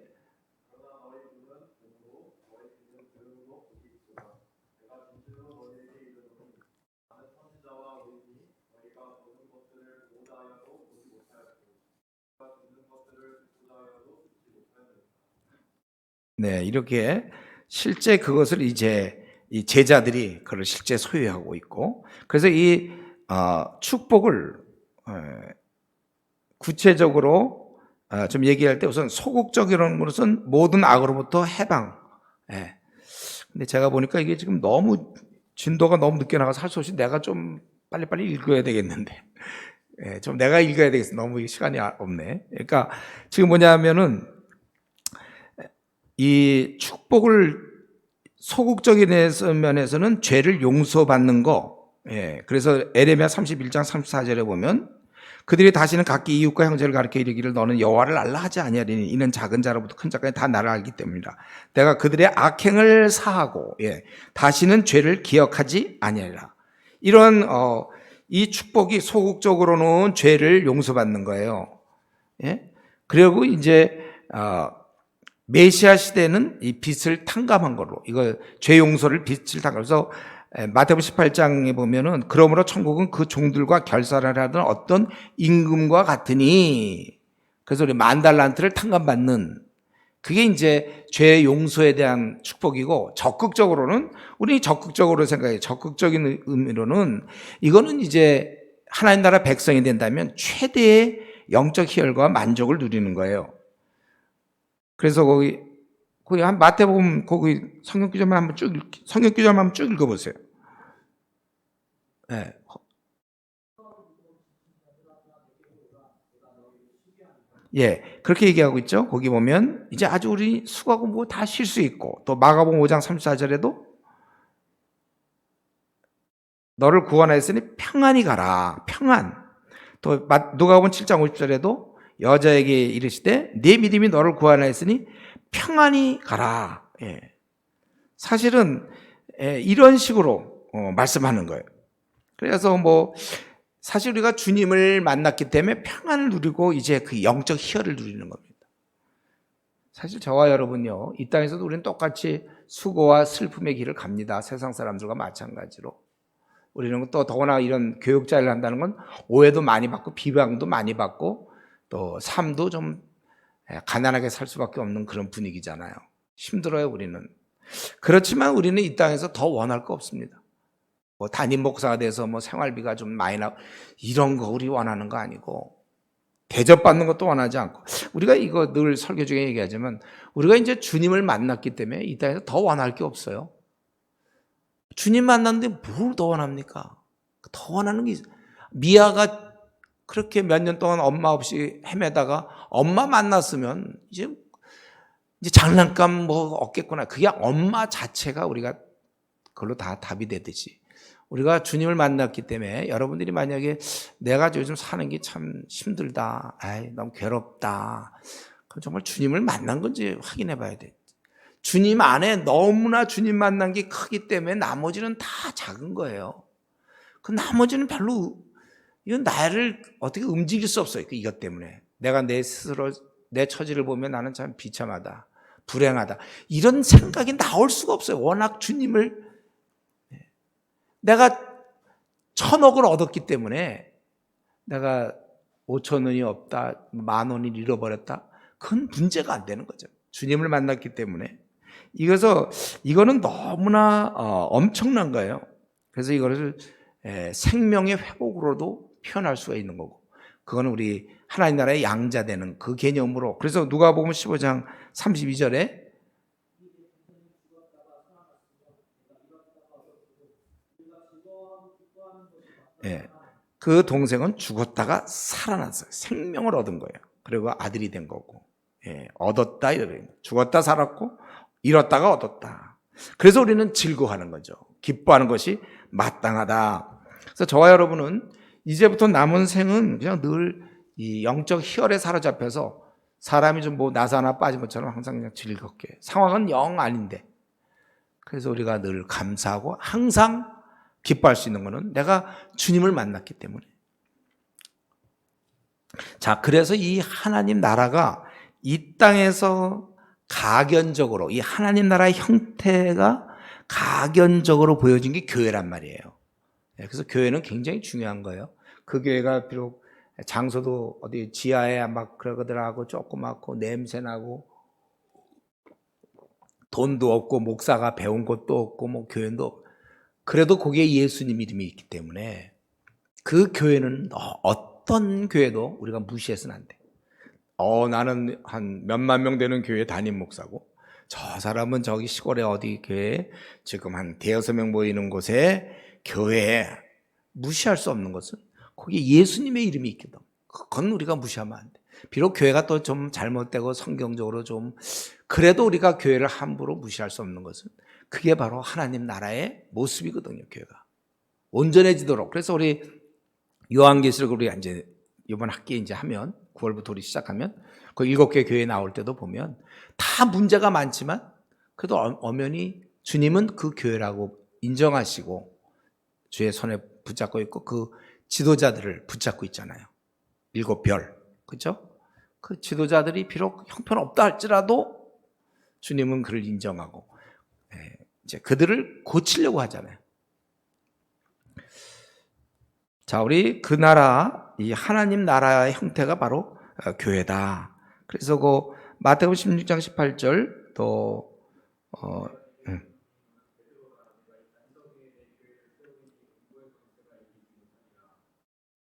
네, 이렇게 실제 그것을 이제 이 제자들이 그걸 실제 소유하고 있고 그래서 이 축복을 구체적으로 좀 얘기할 때 우선 소극적이라는 것은 모든 악으로부터 해방. 근데 제가 보니까 이게 지금 너무 진도가 너무 늦게 나가서 할 수 없이 내가 좀 빨리빨리 읽어야 되겠는데. 좀 내가 읽어야 되겠어. 너무 시간이 없네. 그러니까 지금 뭐냐면은 이 축복을 소극적인 면에서는 죄를 용서받는 거. 그래서 에레미야 31장 34절에 보면 그들이 다시는 각기 이웃과 형제를 가르쳐 이르기를 너는 여호와를 알라 하지 아니하리니 이는 작은 자로부터 큰 자까지 다 나를 알기 때문이라. 내가 그들의 악행을 사하고 다시는 죄를 기억하지 아니하리라. 이런 이 축복이 소극적으로는 죄를 용서받는 거예요. 그리고 이제 메시아 시대는 이 빚을 탕감한 걸로 이거 죄 용서를 빚을 탕감. 그래서 마태복음 18장에 보면은 그러므로 천국은 그 종들과 결사를 하던 어떤 임금과 같으니 그래서 우리 10,000달란트를 탕감받는 그게 이제 죄 용서에 대한 축복이고 적극적으로는 우리 적극적으로 생각해요. 적극적인 의미로는 이거는 이제 하나님 나라 백성이 된다면 최대의 영적 희열과 만족을 누리는 거예요. 그래서 거기 한 마태복음 거기 성경 구절만 한번 쭉 읽어보세요. 예, 그렇게 얘기하고 있죠. 거기 보면 이제 아주 우리 수고하고 뭐 다 쉴 수 있고, 또 마가복음 5장 34절에도 너를 구원하였으니 평안히 가라. 평안. 또 누가복음 7장 50절에도 여자에게 이르시되 네 믿음이 너를 구원하였으니 평안히 가라. 예. 사실은 이런 식으로 말씀하는 거예요. 그래서 뭐 사실 우리가 주님을 만났기 때문에 평안을 누리고 이제 그 영적 희열을 누리는 겁니다. 사실 저와 여러분요, 이 땅에서도 우리는 똑같이 수고와 슬픔의 길을 갑니다. 세상 사람들과 마찬가지로. 우리는 또 더구나 이런 교육자를 한다는 건 오해도 많이 받고 비방도 많이 받고 또 삶도 좀 가난하게 살 수밖에 없는 그런 분위기잖아요. 힘들어요, 우리는. 그렇지만 우리는 이 땅에서 더 원할 거 없습니다. 뭐 담임 목사가 돼서 뭐 생활비가 좀 많이 나고 이런 거 우리 원하는 거 아니고, 대접받는 것도 원하지 않고, 우리가 이거 늘 설교 중에 얘기하지만 우리가 이제 주님을 만났기 때문에 이 땅에서 더 원할 게 없어요. 주님 만났는데 뭘 더 원합니까? 더 원하는 게 미아가 그렇게 몇 년 동안 엄마 없이 헤매다가 엄마 만났으면 이제 장난감 뭐 없겠구나. 그게 엄마 자체가 우리가 그걸로 다 답이 되듯이 우리가 주님을 만났기 때문에 여러분들이 만약에 내가 요즘 사는 게 참 힘들다, 아이 너무 괴롭다, 그럼 정말 주님을 만난 건지 확인해 봐야 돼. 주님 안에 너무나 주님 만난 게 크기 때문에 나머지는 다 작은 거예요. 그 나머지는 별로 이건 나를 어떻게 움직일 수 없어요. 이것 때문에 내가 내 스스로 내 처지를 보면 나는 참 비참하다, 불행하다, 이런 생각이 나올 수가 없어요. 워낙 주님을 내가 1,000억을 얻었기 때문에 내가 5,000원이 없다, 10,000원을 잃어버렸다, 그건 문제가 안 되는 거죠. 주님을 만났기 때문에. 이거는 너무나 엄청난 거예요. 그래서 이거를 생명의 회복으로도 표현할 수가 있는 거고, 그거는 우리 하나님 나라의 양자되는 그 개념으로. 그래서 누가복음 15장 32절에 그 동생은 죽었다가 살아났어요. 생명을 얻은 거예요. 그리고 아들이 된 거고, 얻었다 이래요. 죽었다 살았고 잃었다가 얻었다. 그래서 우리는 즐거워하는 거죠. 기뻐하는 것이 마땅하다. 그래서 저와 여러분은 이제부터 남은 생은 그냥 늘 이 영적 희열에 사로잡혀서 사람이 좀 뭐 나사 하나 빠진 것처럼 항상 그냥 즐겁게, 상황은 영 아닌데, 그래서 우리가 늘 감사하고 항상 기뻐할 수 있는 것은 내가 주님을 만났기 때문에. 자, 그래서 이 하나님 나라가 이 땅에서 가견적으로, 이 하나님 나라의 형태가 가견적으로 보여진 게 교회란 말이에요. 그래서 교회는 굉장히 중요한 거예요. 그 교회가 비록 장소도 어디 지하에 막 그러더라고 조그맣고 냄새나고 돈도 없고 목사가 배운 것도 없고 뭐 교회도 없고, 그래도 거기에 예수님 이름이 있기 때문에 그 교회는 어떤 교회도 우리가 무시해서는 안 돼. 나는 한 몇만 명 되는 교회 담임 목사고, 저 사람은 저기 시골에 어디 교회에 지금 한 대여섯 명 모이는 곳에 교회에, 무시할 수 없는 것은 거기에 예수님의 이름이 있거든. 그건 우리가 무시하면 안 돼. 비록 교회가 또 좀 잘못되고 성경적으로 좀 그래도 우리가 교회를 함부로 무시할 수 없는 것은 그게 바로 하나님 나라의 모습이거든요. 교회가 온전해지도록. 그래서 우리 요한계시록을 우리 이제 이번 학기에 이제 하면 9월부터 우리 시작하면 그 7개 교회 나올 때도 보면 다 문제가 많지만 그래도 엄연히 주님은 그 교회라고 인정하시고 주의 손에 붙잡고 있고 그 지도자들을 붙잡고 있잖아요. 7별, 그렇죠? 그 지도자들이 비록 형편없다 할지라도 주님은 그를 인정하고 이제 그들을 고치려고 하잖아요. 자, 우리 그 나라, 이 하나님 나라의 형태가 바로 교회다. 그래서 그 마태복음 16장 18절 또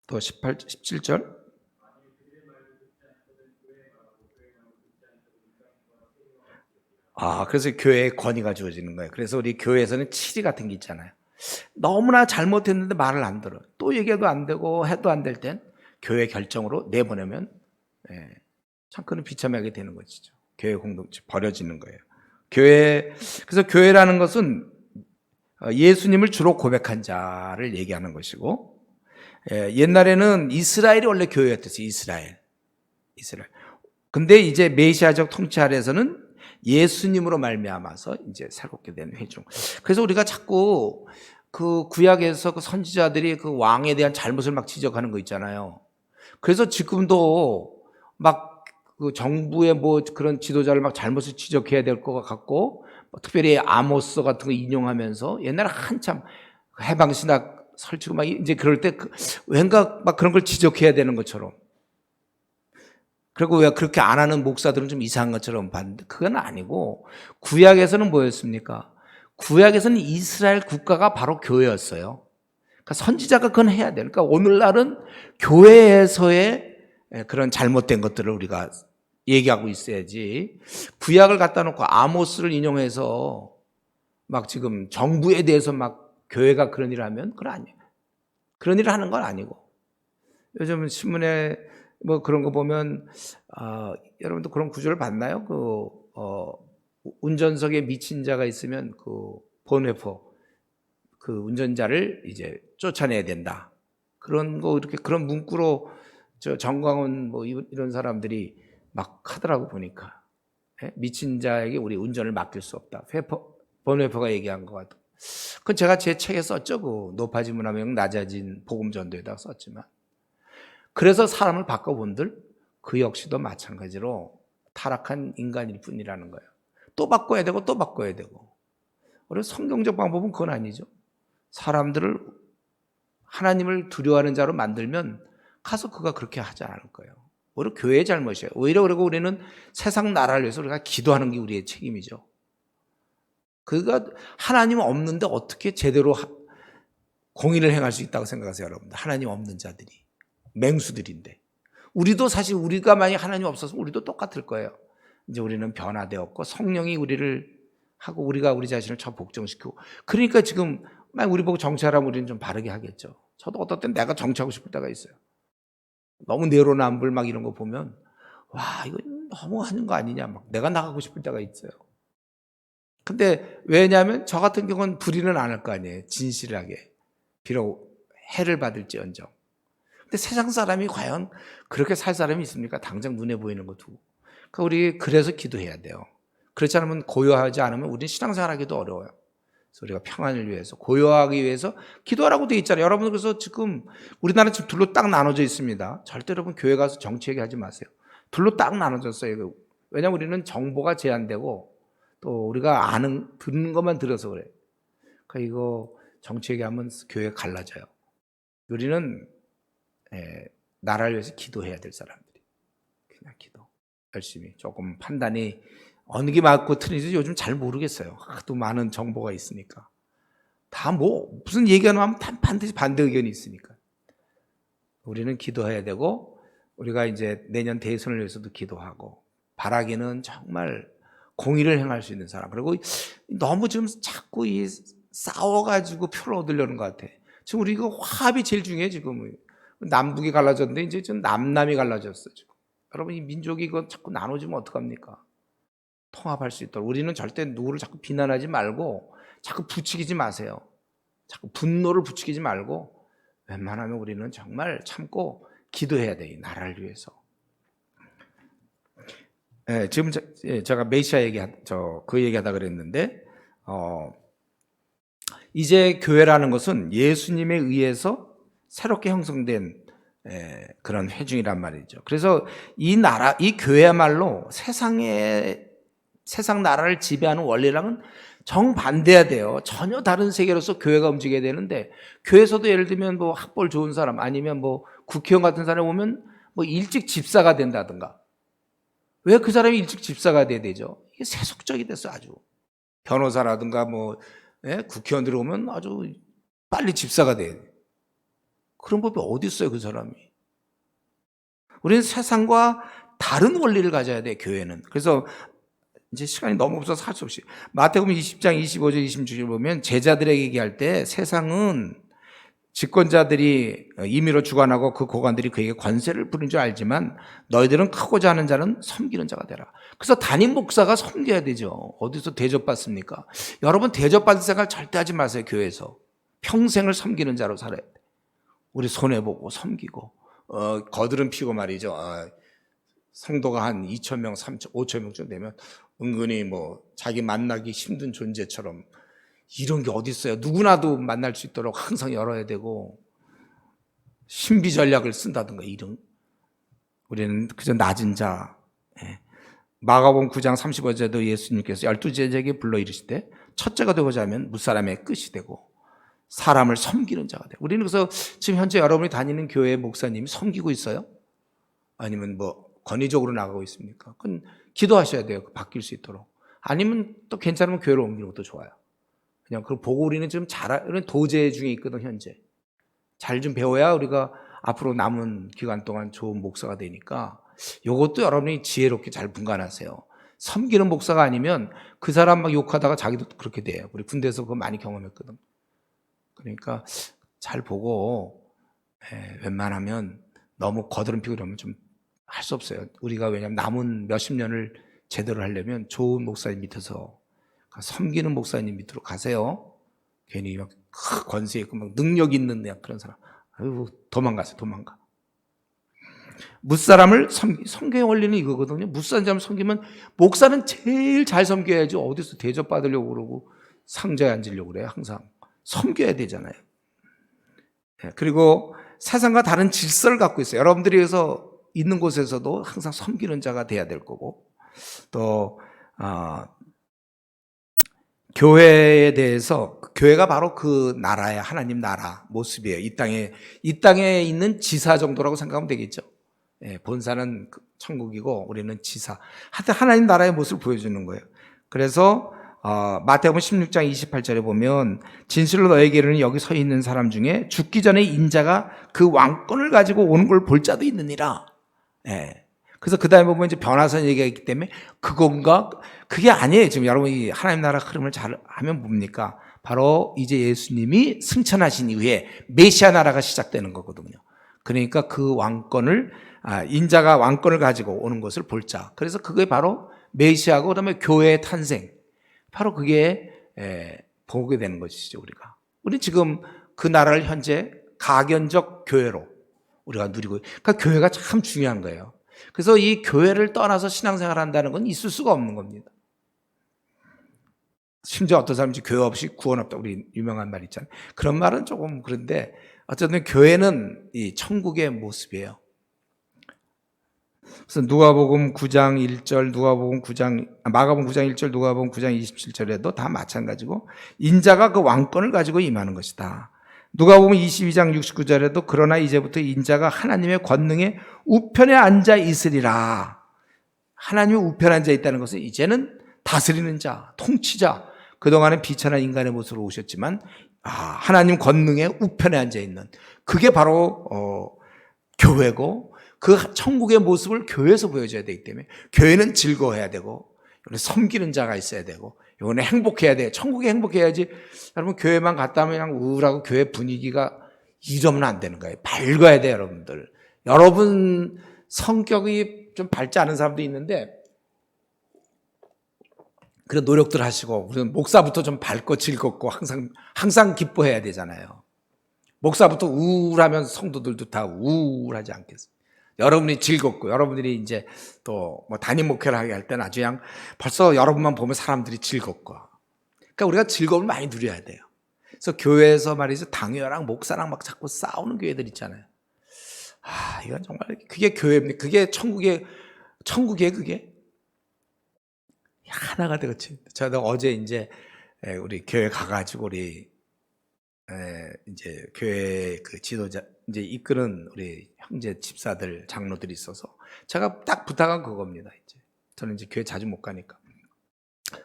또 17절. 그래서 교회에 권위가 주어지는 거예요. 그래서 우리 교회에서는 치리 같은 게 있잖아요. 너무나 잘못했는데 말을 안 들어. 또 얘기해도 안 되고 해도 안 될 땐 교회 결정으로 내보내면 창고는 비참하게 되는 것이죠. 교회 공동체 버려지는 거예요. 그래서 교회라는 것은 예수님을 주로 고백한 자를 얘기하는 것이고, 옛날에는 이스라엘이 원래 교회였댔어요. 이스라엘. 근데 이제 메시아적 통치 아래에서는 예수님으로 말미암아서 이제 새롭게 된 회중. 그래서 우리가 자꾸 그 구약에서 그 선지자들이 그 왕에 대한 잘못을 막 지적하는 거 있잖아요. 그래서 지금도 막 그 정부의 뭐 그런 지도자를 막 잘못을 지적해야 될 것 같고, 특별히 아모스 같은 거 인용하면서 옛날에 한참 해방신학 설치고 막 이제 그럴 때 왠가 막 그런 걸 지적해야 되는 것처럼. 그리고 왜 그렇게 안 하는 목사들은 좀 이상한 것처럼 봤는데 그건 아니고, 구약에서는 뭐였습니까? 구약에서는 이스라엘 국가가 바로 교회였어요. 그러니까 선지자가 그건 해야 돼요. 그러니까 오늘날은 교회에서의 그런 잘못된 것들을 우리가 얘기하고 있어야지, 구약을 갖다 놓고 아모스를 인용해서 막 지금 정부에 대해서 막 교회가 그런 일을 하면 그건 아니에요. 그런 일을 하는 건 아니고, 요즘 신문에 뭐 그런 거 보면 여러분도 그런 구조를 봤나요? 운전석에 미친 자가 있으면 그 본회포 그 운전자를 이제 쫓아내야 된다. 그런 거 이렇게 그런 문구로 저 정광훈 뭐 이런 사람들이 막 하더라고 보니까. 미친 자에게 우리 운전을 맡길 수 없다. 본회포가 얘기한 것 같아. 그건 제가 제 책에 썼죠. 그 높아진 문화명 낮아진 복음 전도에다가 썼지만. 그래서 사람을 바꿔본들 그 역시도 마찬가지로 타락한 인간일 뿐이라는 거예요. 또 바꿔야 되고 또 바꿔야 되고. 우리 성경적 방법은 그건 아니죠. 사람들을 하나님을 두려워하는 자로 만들면 가서 그가 그렇게 하지 않을 거예요. 오히려 교회의 잘못이에요. 오히려 그리고 우리는 세상 나라를 위해서 우리가 기도하는 게 우리의 책임이죠. 그가 하나님 없는데 어떻게 제대로 공의를 행할 수 있다고 생각하세요, 여러분들? 하나님 없는 자들이. 맹수들인데. 우리도 사실 우리가 만약 하나님 없었으면 우리도 똑같을 거예요. 이제 우리는 변화되었고 성령이 우리를 하고 우리가 우리 자신을 참 복종시키고. 그러니까 지금 만약 우리 보고 정치하라면 우리는 좀 바르게 하겠죠. 저도 어떨 땐 내가 정치하고 싶을 때가 있어요. 너무 내로남불 막 이런 거 보면 와 이거 너무 하는 거 아니냐 막 내가 나가고 싶을 때가 있어요. 근데 왜냐하면 저 같은 경우는 불의는 안 할 거 아니에요. 진실하게. 비록 해를 받을지언정. 근데 세상 사람이 과연 그렇게 살 사람이 있습니까? 당장 눈에 보이는 거 두고. 그러니까 우리 그래서 기도해야 돼요. 그렇지 않으면 고요하지 않으면 우리는 신앙생활하기도 어려워요. 그래서 우리가 평안을 위해서 고요하기 위해서 기도하라고 돼 있잖아요. 여러분 그래서 지금 우리나라 지금 둘로 딱 나눠져 있습니다. 절대 여러분 교회 가서 정치 얘기하지 마세요. 둘로 딱 나눠졌어요. 왜냐하면 우리는 정보가 제한되고 또 우리가 듣는 것만 들어서 그래요. 그러니까 이거 정치 얘기하면 교회가 갈라져요. 우리는 나라를 위해서 기도해야 될 사람들이. 그냥 기도. 열심히. 조금 판단이 어느 게 맞고 틀린지 요즘 잘 모르겠어요. 하도 많은 정보가 있으니까. 다 뭐, 무슨 얘기가 나오면 다 반드시 반대 의견이 있으니까. 우리는 기도해야 되고, 우리가 이제 내년 대선을 위해서도 기도하고, 바라기는 정말 공의를 행할 수 있는 사람. 그리고 너무 지금 자꾸 싸워가지고 표를 얻으려는 것 같아. 지금 우리 이거 화합이 제일 중요해, 지금. 남북이 갈라졌는데 이제 좀 남남이 갈라졌어 지금. 여러분 이 민족이 이거 자꾸 나눠지면 어떡합니까? 통합할 수 있도록 우리는 절대 누구를 자꾸 비난하지 말고 자꾸 부추기지 마세요. 자꾸 분노를 부추기지 말고 웬만하면 우리는 정말 참고 기도해야 돼, 이 나라를 위해서. 지금 제가 메시아 그 얘기하다 그랬는데 이제 교회라는 것은 예수님에 의해서 새롭게 형성된 그런 회중이란 말이죠. 그래서 이 교회야말로 세상 나라를 지배하는 원리랑은 정반대야 돼요. 전혀 다른 세계로서 교회가 움직여야 되는데, 교회에서도 예를 들면 뭐 학벌 좋은 사람 아니면 뭐 국회의원 같은 사람이 오면 뭐 일찍 집사가 된다든가. 왜 그 사람이 일찍 집사가 돼야 되죠? 이게 세속적이 됐어, 아주. 변호사라든가 뭐 국회의원들이 오면 아주 빨리 집사가 돼야 돼. 그런 법이 어디 있어요, 그 사람이. 우리는 세상과 다른 원리를 가져야 돼, 교회는. 그래서 이제 시간이 너무 없어서 할 수 없이. 마태복음 20장 25절 26절 보면 제자들에게 얘기할 때 세상은 집권자들이 임의로 주관하고 그 고관들이 그에게 권세를 부린 줄 알지만 너희들은 크고자 하는 자는 섬기는 자가 되라. 그래서 담임 목사가 섬겨야 되죠. 어디서 대접받습니까? 여러분 대접받을 생각 절대 하지 마세요. 교회에서. 평생을 섬기는 자로 살아야 돼. 우리 손해보고 섬기고 거드름 피고 말이죠. 성도가 한 2,000명, 3,000, 5,000명쯤 되면 은근히 뭐 자기 만나기 힘든 존재처럼 이런 게 어디 있어요. 누구나도 만날 수 있도록 항상 열어야 되고 신비 전략을 쓴다든가 이런. 우리는 그저 낮은 자. 마가복음 9장 35절에도 예수님께서 12제자에게 불러 이르시되 첫째가 되고자 하면 무사람의 끝이 되고 사람을 섬기는 자가 되고. 우리는 그래서 지금 현재 여러분이 다니는 교회 목사님이 섬기고 있어요? 아니면 뭐 권위적으로 나가고 있습니까? 그건 기도하셔야 돼요. 바뀔 수 있도록. 아니면 또 괜찮으면 교회로 옮기는 것도 좋아요. 그냥 그걸 보고 우리는 지금 우리는 도제 중에 있거든, 현재. 잘 좀 배워야 우리가 앞으로 남은 기간 동안 좋은 목사가 되니까 이것도 여러분이 지혜롭게 잘 분간하세요. 섬기는 목사가 아니면 그 사람 막 욕하다가 자기도 그렇게 돼요. 우리 군대에서 그거 많이 경험했거든. 그러니까 잘 보고 웬만하면 너무 거드름 피고 이러면 좀 할 수 없어요. 우리가 왜냐하면 남은 몇십 년을 제대로 하려면 좋은 목사님 밑에서 섬기는 목사님 밑으로 가세요. 괜히 막 권세 있고 막 능력 있는 그런 사람. 아이고, 도망가세요. 도망가. 무사람을 섬겨의 원리는 이거거든요. 무사람 섬기면 목사는 제일 잘 섬겨야죠. 어디서 대접받으려고 그러고 상자에 앉으려고 그래요. 항상 섬겨야 되잖아요. 그리고 세상과 다른 질서를 갖고 있어요. 여러분들이 그래서 있는 곳에서도 항상 섬기는 자가 돼야 될 거고, 또 교회에 대해서, 교회가 바로 그 나라의 하나님 나라 모습이에요. 이 땅에 있는 지사 정도라고 생각하면 되겠죠. 본사는 천국이고 우리는 지사. 하여튼 하나님 나라의 모습을 보여주는 거예요. 그래서 마태복음 16장 28절에 보면 진실로 너에게 이르노니 여기 서 있는 사람 중에 죽기 전에 인자가 그 왕권을 가지고 오는 걸 볼 자도 있느니라. 그래서 그 다음에 보면 이제 변화선 얘기가 있기 때문에 그건가? 그게 아니에요. 지금 여러분이 하나님 나라 흐름을 잘 하면 뭡니까? 바로 이제 예수님이 승천하신 이후에 메시아 나라가 시작되는 거거든요. 그러니까 그 왕권을, 인자가 왕권을 가지고 오는 것을 볼 자. 그래서 그게 바로 메시아고, 그 다음에 교회의 탄생. 바로 그게 보게 되는 것이죠, 우리가. 우리 지금 그 나라를 현재 가견적 교회로 우리가 누리고, 그러니까 교회가 참 중요한 거예요. 그래서 이 교회를 떠나서 신앙생활을 한다는 건 있을 수가 없는 겁니다. 심지어 어떤 사람이 교회 없이 구원 없다, 우리 유명한 말 있잖아요. 그런 말은 조금 그런데 어쨌든 교회는 이 천국의 모습이에요. 그래서 누가복음 9장 1절, 마가복음 9장 1절, 누가복음 9장 27절에도 다 마찬가지고 인자가 그 왕권을 가지고 임하는 것이다. 누가복음 22장 69절에도 그러나 이제부터 인자가 하나님의 권능의 우편에 앉아 있으리라. 하나님의 우편에 앉아 있다는 것은 이제는 다스리는 자, 통치자. 그동안은 비천한 인간의 모습으로 오셨지만 하나님 권능의 우편에 앉아 있는, 그게 바로 교회고, 그 천국의 모습을 교회에서 보여줘야 되기 때문에 교회는 즐거워해야 되고, 섬기는 자가 있어야 되고, 이거는 행복해야 돼요. 천국에 행복해야지. 여러분 교회만 갔다 하면 그냥 우울하고 교회 분위기가 이러면 안 되는 거예요. 밝아야 돼요, 여러분들. 여러분 성격이 좀 밝지 않은 사람도 있는데 그런 노력들 하시고, 우리는 목사부터 좀 밝고 즐겁고 항상 기뻐해야 되잖아요. 목사부터 우울하면 성도들도 다 우울하지 않겠어요? 여러분이 즐겁고, 여러분들이 이제 또 뭐 담임 목회를 하게 할 때는 아주 그냥 벌써 여러분만 보면 사람들이 즐겁고, 그러니까 우리가 즐거움을 많이 누려야 돼요. 그래서 교회에서 말이죠, 당회랑 목사랑 막 자꾸 싸우는 교회들 있잖아요. 이건 정말 그게 교회입니까? 그게 천국이에요, 그게? 하나가 되겠지. 저도 어제 이제 우리 교회 가가지고 우리 이제 교회 그 지도자, 이제 이끄는 우리 형제 집사들, 장로들이 있어서 제가 딱 부탁한 그겁니다. 이제 저는 이제 교회 자주 못 가니까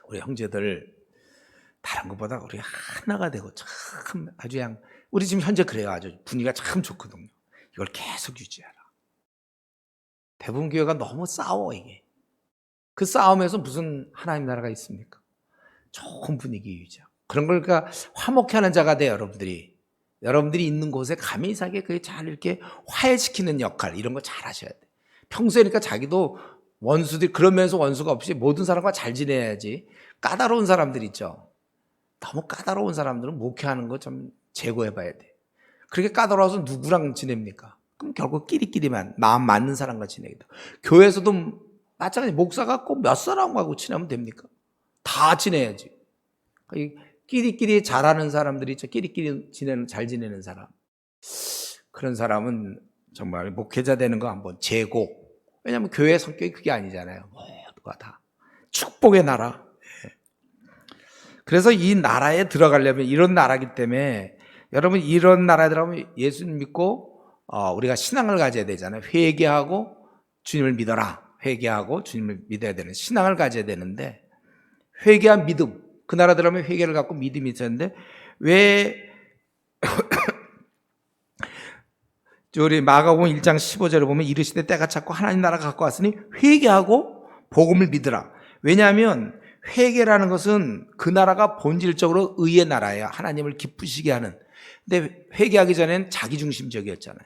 우리 형제들 다른 것보다 우리 하나가 되고 참 아주 그냥, 우리 지금 현재 그래요. 아주 분위기가 참 좋거든요. 이걸 계속 유지하라. 대부분 교회가 너무 싸워, 이게. 그 싸움에서 무슨 하나님 나라가 있습니까? 좋은 분위기 유지하고. 그런 걸 그러니까 화목해 하는 자가 돼요, 여러분들이. 여러분들이 있는 곳에 감이사하게 그게 잘 이렇게 화해시키는 역할, 이런 거 잘 하셔야 돼. 평소에 그러니까 자기도 원수들이, 그러면서 원수가 없이 모든 사람과 잘 지내야지. 까다로운 사람들 있죠. 너무 까다로운 사람들은 목회하는 거 좀 제거해 봐야 돼. 그렇게 까다로워서 누구랑 지냅니까? 그럼 결국 끼리끼리만, 마음 맞는 사람과 지내겠다. 교회에서도 마찬가지, 목사가 꼭 몇 사람하고 지내면 됩니까? 다 지내야지. 끼리끼리 잘하는 사람들이 있죠. 끼리끼리 잘 지내는 사람. 그런 사람은 정말 목회자 되는 거 한번 재고. 왜냐하면 교회 성격이 그게 아니잖아요. 모두가 다 축복의 나라. 그래서 이 나라에 들어가려면, 이런 나라기 때문에 여러분, 이런 나라에 들어가면 예수님 믿고 우리가 신앙을 가져야 되잖아요. 회개하고 주님을 믿어라. 회개하고 주님을 믿어야 되는 신앙을 가져야 되는데, 회개한 믿음, 그 나라 들어가면 회개를 갖고 믿음이 있었는데, 왜 우리 마가복음 1장 15절에 보면 이르시되 때가 찼고 하나님 나라가 갖고 왔으니 회개하고 복음을 믿으라. 왜냐하면 회개라는 것은 그 나라가 본질적으로 의의 나라예요. 하나님을 기쁘시게 하는. 근데 회개하기 전에는 자기중심적이었잖아요.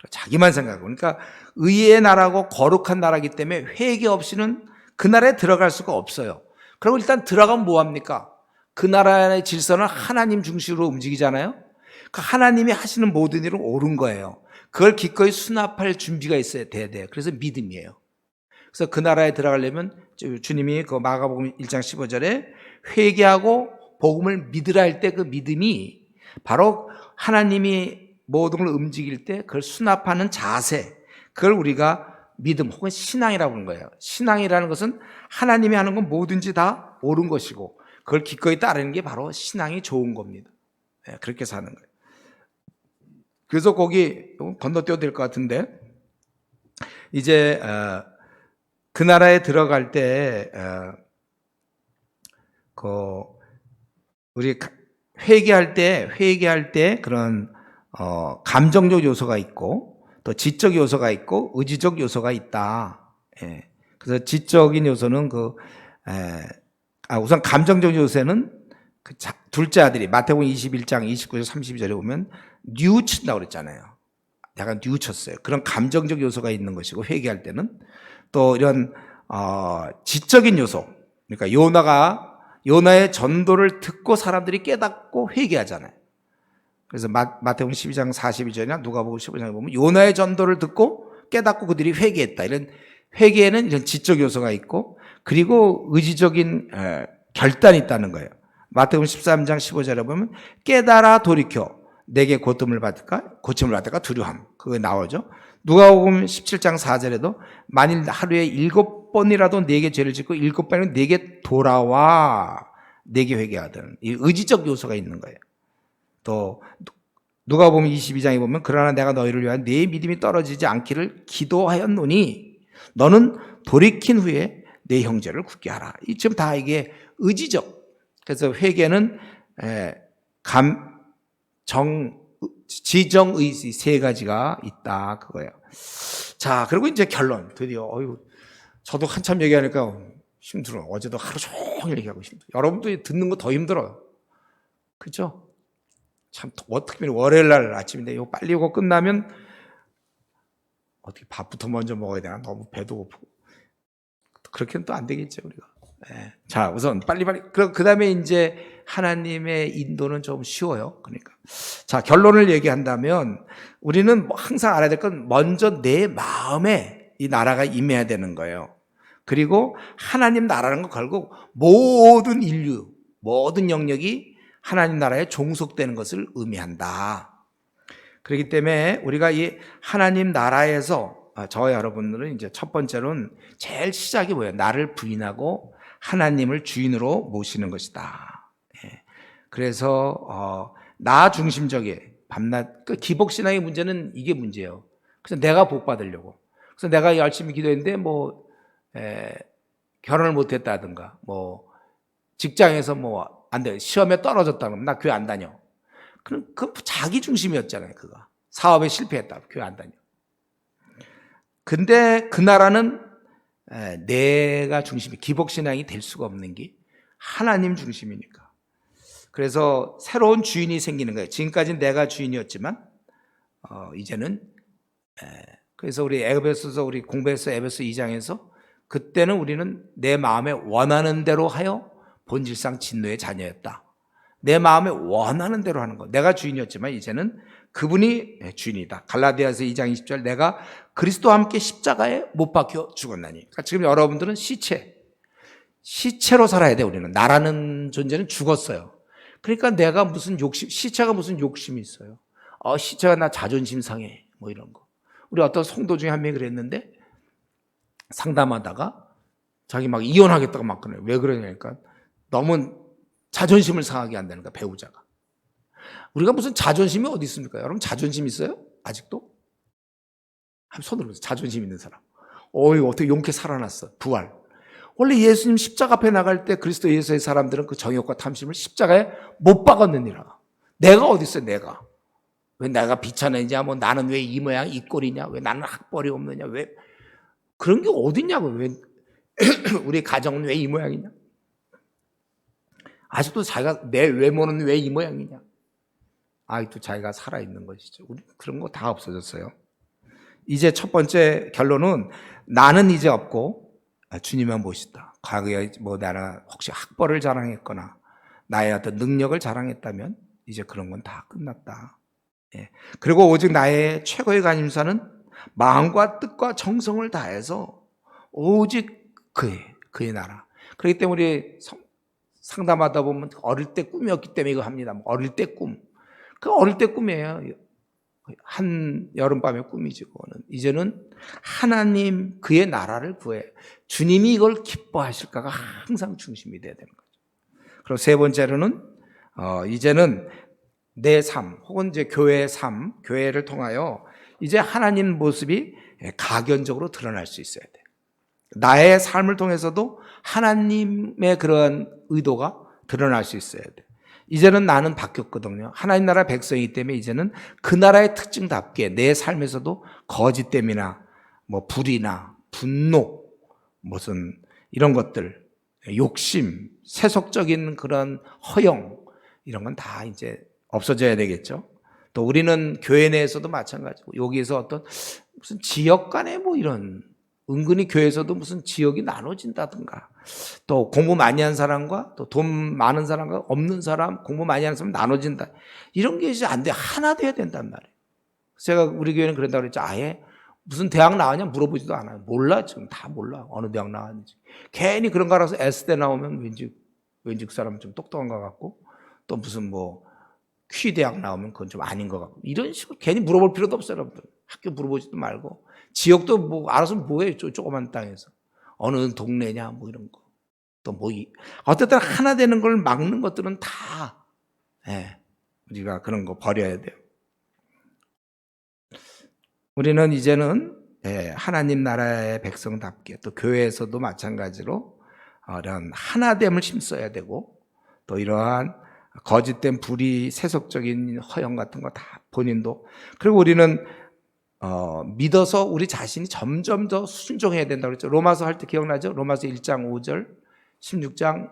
자기만 생각하고. 그러니까 의의 나라고 거룩한 나라이기 때문에 회개 없이는 그 나라에 들어갈 수가 없어요. 그리고 일단 들어가면 뭐합니까? 그 나라의 질서는 하나님 중심으로 움직이잖아요. 그 하나님이 하시는 모든 일은 옳은 거예요. 그걸 기꺼이 수납할 준비가 있어야 돼요. 그래서 믿음이에요. 그래서 그 나라에 들어가려면 주님이 그 마가복음 1장 15절에 회개하고 복음을 믿으라 할 때 그 믿음이 바로 하나님이 모든 걸 움직일 때 그걸 수납하는 자세, 그걸 우리가 믿음 혹은 신앙이라고 하는 거예요. 신앙이라는 것은 하나님이 하는 건 뭐든지 다 옳은 것이고 그걸 기꺼이 따르는 게 바로 신앙이 좋은 겁니다. 그렇게 사는 거예요. 그래서 거기 건너뛰어도 될 것 같은데, 이제 그 나라에 들어갈 때 우리 회개할 때 그런 감정적 요소가 있고 또 지적 요소가 있고 의지적 요소가 있다. 그래서 지적인 요소는 우선 감정적 요소는 둘째 아들이 마태복음 21장 29절 32절에 보면 뉘우친다고 그랬잖아요. 약간 뉘우쳤어요. 그런 감정적 요소가 있는 것이고, 회개할 때는 또 이런 지적인 요소, 그러니까 요나의 전도를 듣고 사람들이 깨닫고 회개하잖아요. 그래서 마태복음 12장 42절이나 누가복음 15장에 보면 요나의 전도를 듣고 깨닫고 그들이 회개했다. 이런 회개에는 이런 지적 요소가 있고, 그리고 의지적인 결단이 있다는 거예요. 마태복음 13장 15절에 보면 깨달아 돌이켜 내게 고침을 받을까 두려움, 그거 나오죠. 누가복음 17장 4절에도 만일 하루에 7번이라도 내게 죄를 짓고 7번이라도 내게 돌아와 내게 회개하든, 이 의지적 요소가 있는 거예요. 또 누가복음 22장에 보면 그러나 내가 너희를 위하여 내 믿음이 떨어지지 않기를 기도하였노니 너는 돌이킨 후에 내 형제를 굳게 하라. 지금 다 이게 의지적. 그래서 회개는 지정, 의지 세 가지가 있다, 그거예요. 자, 그리고 이제 결론. 드디어 저도 한참 얘기하니까 힘들어. 어제도 하루 종일 얘기하고 힘들어. 여러분도 듣는 거 더 힘들어요. 그렇죠? 참, 어떻게 월요일 날 아침인데 이거 빨리 이거 끝나면 어떻게 밥부터 먼저 먹어야 되나? 너무 배도 고프고. 그렇게는 또 안 되겠죠, 우리가. 자, 우선 빨리빨리. 그 다음에 이제 하나님의 인도는 좀 쉬워요. 그러니까. 자, 결론을 얘기한다면 우리는 항상 알아야 될 건 먼저 내 마음에 이 나라가 임해야 되는 거예요. 그리고 하나님 나라는 건 결국 모든 인류, 모든 영역이 하나님 나라에 종속되는 것을 의미한다. 그렇기 때문에 우리가 이 하나님 나라에서 저와 여러분들은 이제 첫 번째로는 제일 시작이 뭐예요? 나를 부인하고 하나님을 주인으로 모시는 것이다. 그래서 나 중심적인 밤낮 기복신앙의 문제는 이게 문제예요. 그래서 내가 복 받으려고. 그래서 내가 열심히 기도했는데 결혼을 못했다든가 직장에서 안 돼. 시험에 떨어졌다 그러면 나 교회 안 다녀. 그 자기 중심이었잖아요. 그거 사업에 실패했다. 교회 안 다녀. 근데 그 나라는 내가 중심이, 기복신앙이 될 수가 없는 게 하나님 중심이니까. 그래서 새로운 주인이 생기는 거예요. 지금까지는 내가 주인이었지만 이제는 그래서 우리 에베소서 우리 공부해서 에베소 2장에서 그때는 우리는 내 마음에 원하는 대로 하여 본질상 진노의 자녀였다. 내 마음에 원하는 대로 하는 거. 내가 주인이었지만 이제는 그분이 주인이다. 갈라디아서 2장 20절 내가 그리스도와 함께 십자가에 못 박혀 죽었나니. 그러니까 지금 여러분들은 시체로 살아야 돼. 우리는 나라는 존재는 죽었어요. 그러니까 내가 무슨 시체가 무슨 욕심이 있어요. 시체가 나 자존심 상해 뭐 이런 거. 우리 어떤 성도 중에 한 명이 그랬는데 상담하다가 자기 막 이혼하겠다고 막 그래요. 왜 그러냐니까 너무 자존심을 상하게 한다는 거야, 배우자가. 우리가 무슨 자존심이 어디 있습니까? 여러분 자존심 있어요? 아직도? 한번 손으로 보세요. 자존심 있는 사람. 이거 어떻게 용케 살아났어. 부활. 원래 예수님 십자가 앞에 나갈 때 그리스도 예수의 사람들은 그 정욕과 탐심을 십자가에 못 박았느니라. 내가 어디 있어요, 내가. 왜 내가 비천하냐, 뭐 나는 왜 이 모양 이 꼴이냐, 왜 나는 학벌이 없느냐, 왜 그런 게 어딨냐고. 왜 우리 가정은 왜 이 모양이냐. 아직도 자기가 내 외모는 왜 이 모양이냐. 아직도 자기가 살아있는 것이죠. 우리 그런 거 다 없어졌어요. 이제 첫 번째 결론은 나는 이제 없고 주님만 모시다. 과거에 뭐 나는 혹시 학벌을 자랑했거나 나의 어떤 능력을 자랑했다면 이제 그런 건 다 끝났다. 그리고 오직 나의 최고의 관심사는 마음과 뜻과 정성을 다해서 오직 그의 나라. 그렇기 때문에 우리 상담하다 보면 어릴 때 꿈이었기 때문에 이거 합니다. 어릴 때 꿈. 그 어릴 때 꿈이에요. 한 여름밤의 꿈이지 그거는. 이제는 하나님 그의 나라를 구해. 주님이 이걸 기뻐하실까가 항상 중심이 돼야 되는 거죠. 그리고 세 번째로는 이제는 내 삶 혹은 이제 교회의 삶, 교회를 통하여 이제 하나님 모습이 가견적으로 드러날 수 있어야 돼. 나의 삶을 통해서도 하나님의 그러한 의도가 드러날 수 있어야 돼. 이제는 나는 바뀌었거든요. 하나님 나라 백성이기 때문에 이제는 그 나라의 특징답게 내 삶에서도 거짓됨이나 뭐 불이나 분노, 무슨 이런 것들, 욕심, 세속적인 그런 허영 이런 건 다 이제 없어져야 되겠죠. 또 우리는 교회 내에서도 마찬가지고 여기에서 어떤 무슨 지역 간에 뭐 이런 은근히 교회에서도 무슨 지역이 나눠진다든가 또 공부 많이 한 사람과 또 돈 많은 사람과 없는 사람, 공부 많이 하는 사람 나눠진다. 이런 게 이제 안 돼. 하나 돼야 된단 말이에요. 제가 우리 교회는 그런다고 그랬죠. 아예 무슨 대학 나왔냐 물어보지도 않아요. 몰라. 지금 다 몰라. 어느 대학 나왔는지. 괜히 그런 거라서 S대 나오면 왠지 그 사람은 좀 똑똑한 것 같고 또 무슨 뭐 Q대학 나오면 그건 좀 아닌 것 같고 이런 식으로 괜히 물어볼 필요도 없어요. 여러분들. 학교 물어보지도 말고 지역도 뭐 알아서 뭐해. 조그만 땅에서. 어느 동네냐 뭐 이런 거. 또 뭐 어쨌든 하나 되는 걸 막는 것들은 다 우리가 그런 거 버려야 돼요. 우리는 이제는 하나님 나라의 백성답게 또 교회에서도 마찬가지로 이런 하나됨을 힘써야 되고 또 이러한 거짓된 불의 세속적인 허영 같은 거 다 본인도 그리고 우리는 믿어서 우리 자신이 점점 더 순종해야 된다고 그랬죠. 로마서 할 때 기억나죠? 로마서 1장 5절 16장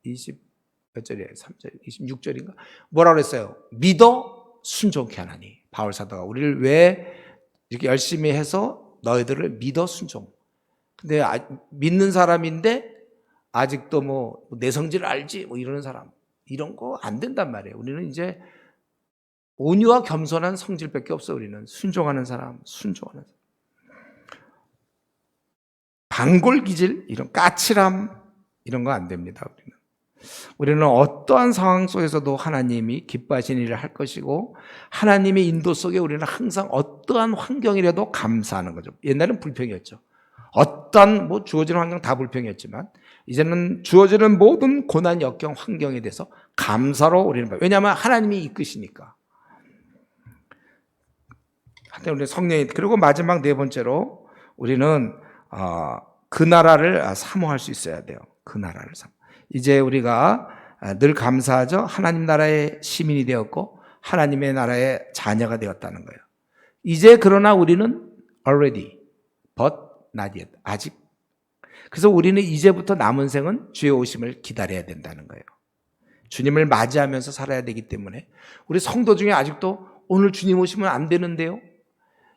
20 몇 절이에요? 3절 26절인가? 뭐라고 그랬어요? 믿어 순종케 하나니. 바울 사도가 우리를 왜 이렇게 열심히 해서 너희들을 믿어 순종. 근데 믿는 사람인데 아직도 뭐 내 성질을 알지 뭐 이러는 사람 이런 거 안 된단 말이에요. 우리는 이제 온유와 겸손한 성질밖에 없어. 우리는 순종하는 사람, 순종하는 사람. 반골기질 이런 까칠함 이런 거 안 됩니다. 우리는 어떠한 상황 속에서도 하나님이 기뻐하시는 일을 할 것이고 하나님의 인도 속에 우리는 항상 어떠한 환경이라도 감사하는 거죠. 옛날엔 불평이었죠. 어떤 뭐 주어지는 환경 다 불평이었지만 이제는 주어지는 모든 고난 역경 환경에 대해서 감사로 우리는 봐요. 왜냐하면 하나님이 이끄시니까. 우리 성령이 그리고 마지막 네 번째로 우리는 그 나라를 사모할 수 있어야 돼요. 그 나라를 사모. 이제 우리가 늘 감사하죠. 하나님 나라의 시민이 되었고 하나님의 나라의 자녀가 되었다는 거예요. 이제 그러나 우리는 already, but not yet. 아직. 그래서 우리는 이제부터 남은 생은 주의 오심을 기다려야 된다는 거예요. 주님을 맞이하면서 살아야 되기 때문에 우리 성도 중에 아직도 오늘 주님 오시면 안 되는데요,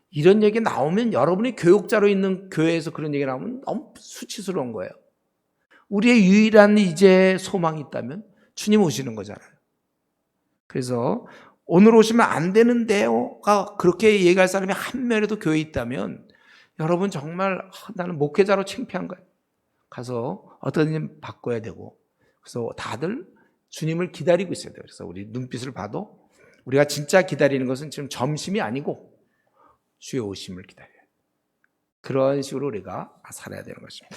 이런 얘기 나오면 여러분이 교육자로 있는 교회에서 그런 얘기 나오면 너무 수치스러운 거예요. 우리의 유일한 이제 소망이 있다면 주님 오시는 거잖아요. 그래서 오늘 오시면 안 되는데요가 그렇게 얘기할 사람이 한 명이라도 교회에 있다면 여러분 정말 나는 목회자로 창피한 거예요. 가서 어떤 일 바꿔야 되고, 그래서 다들 주님을 기다리고 있어야 돼요. 그래서 우리 눈빛을 봐도 우리가 진짜 기다리는 것은 지금 점심이 아니고 주의 오심을 기다려요. 그런 식으로 우리가 살아야 되는 것입니다.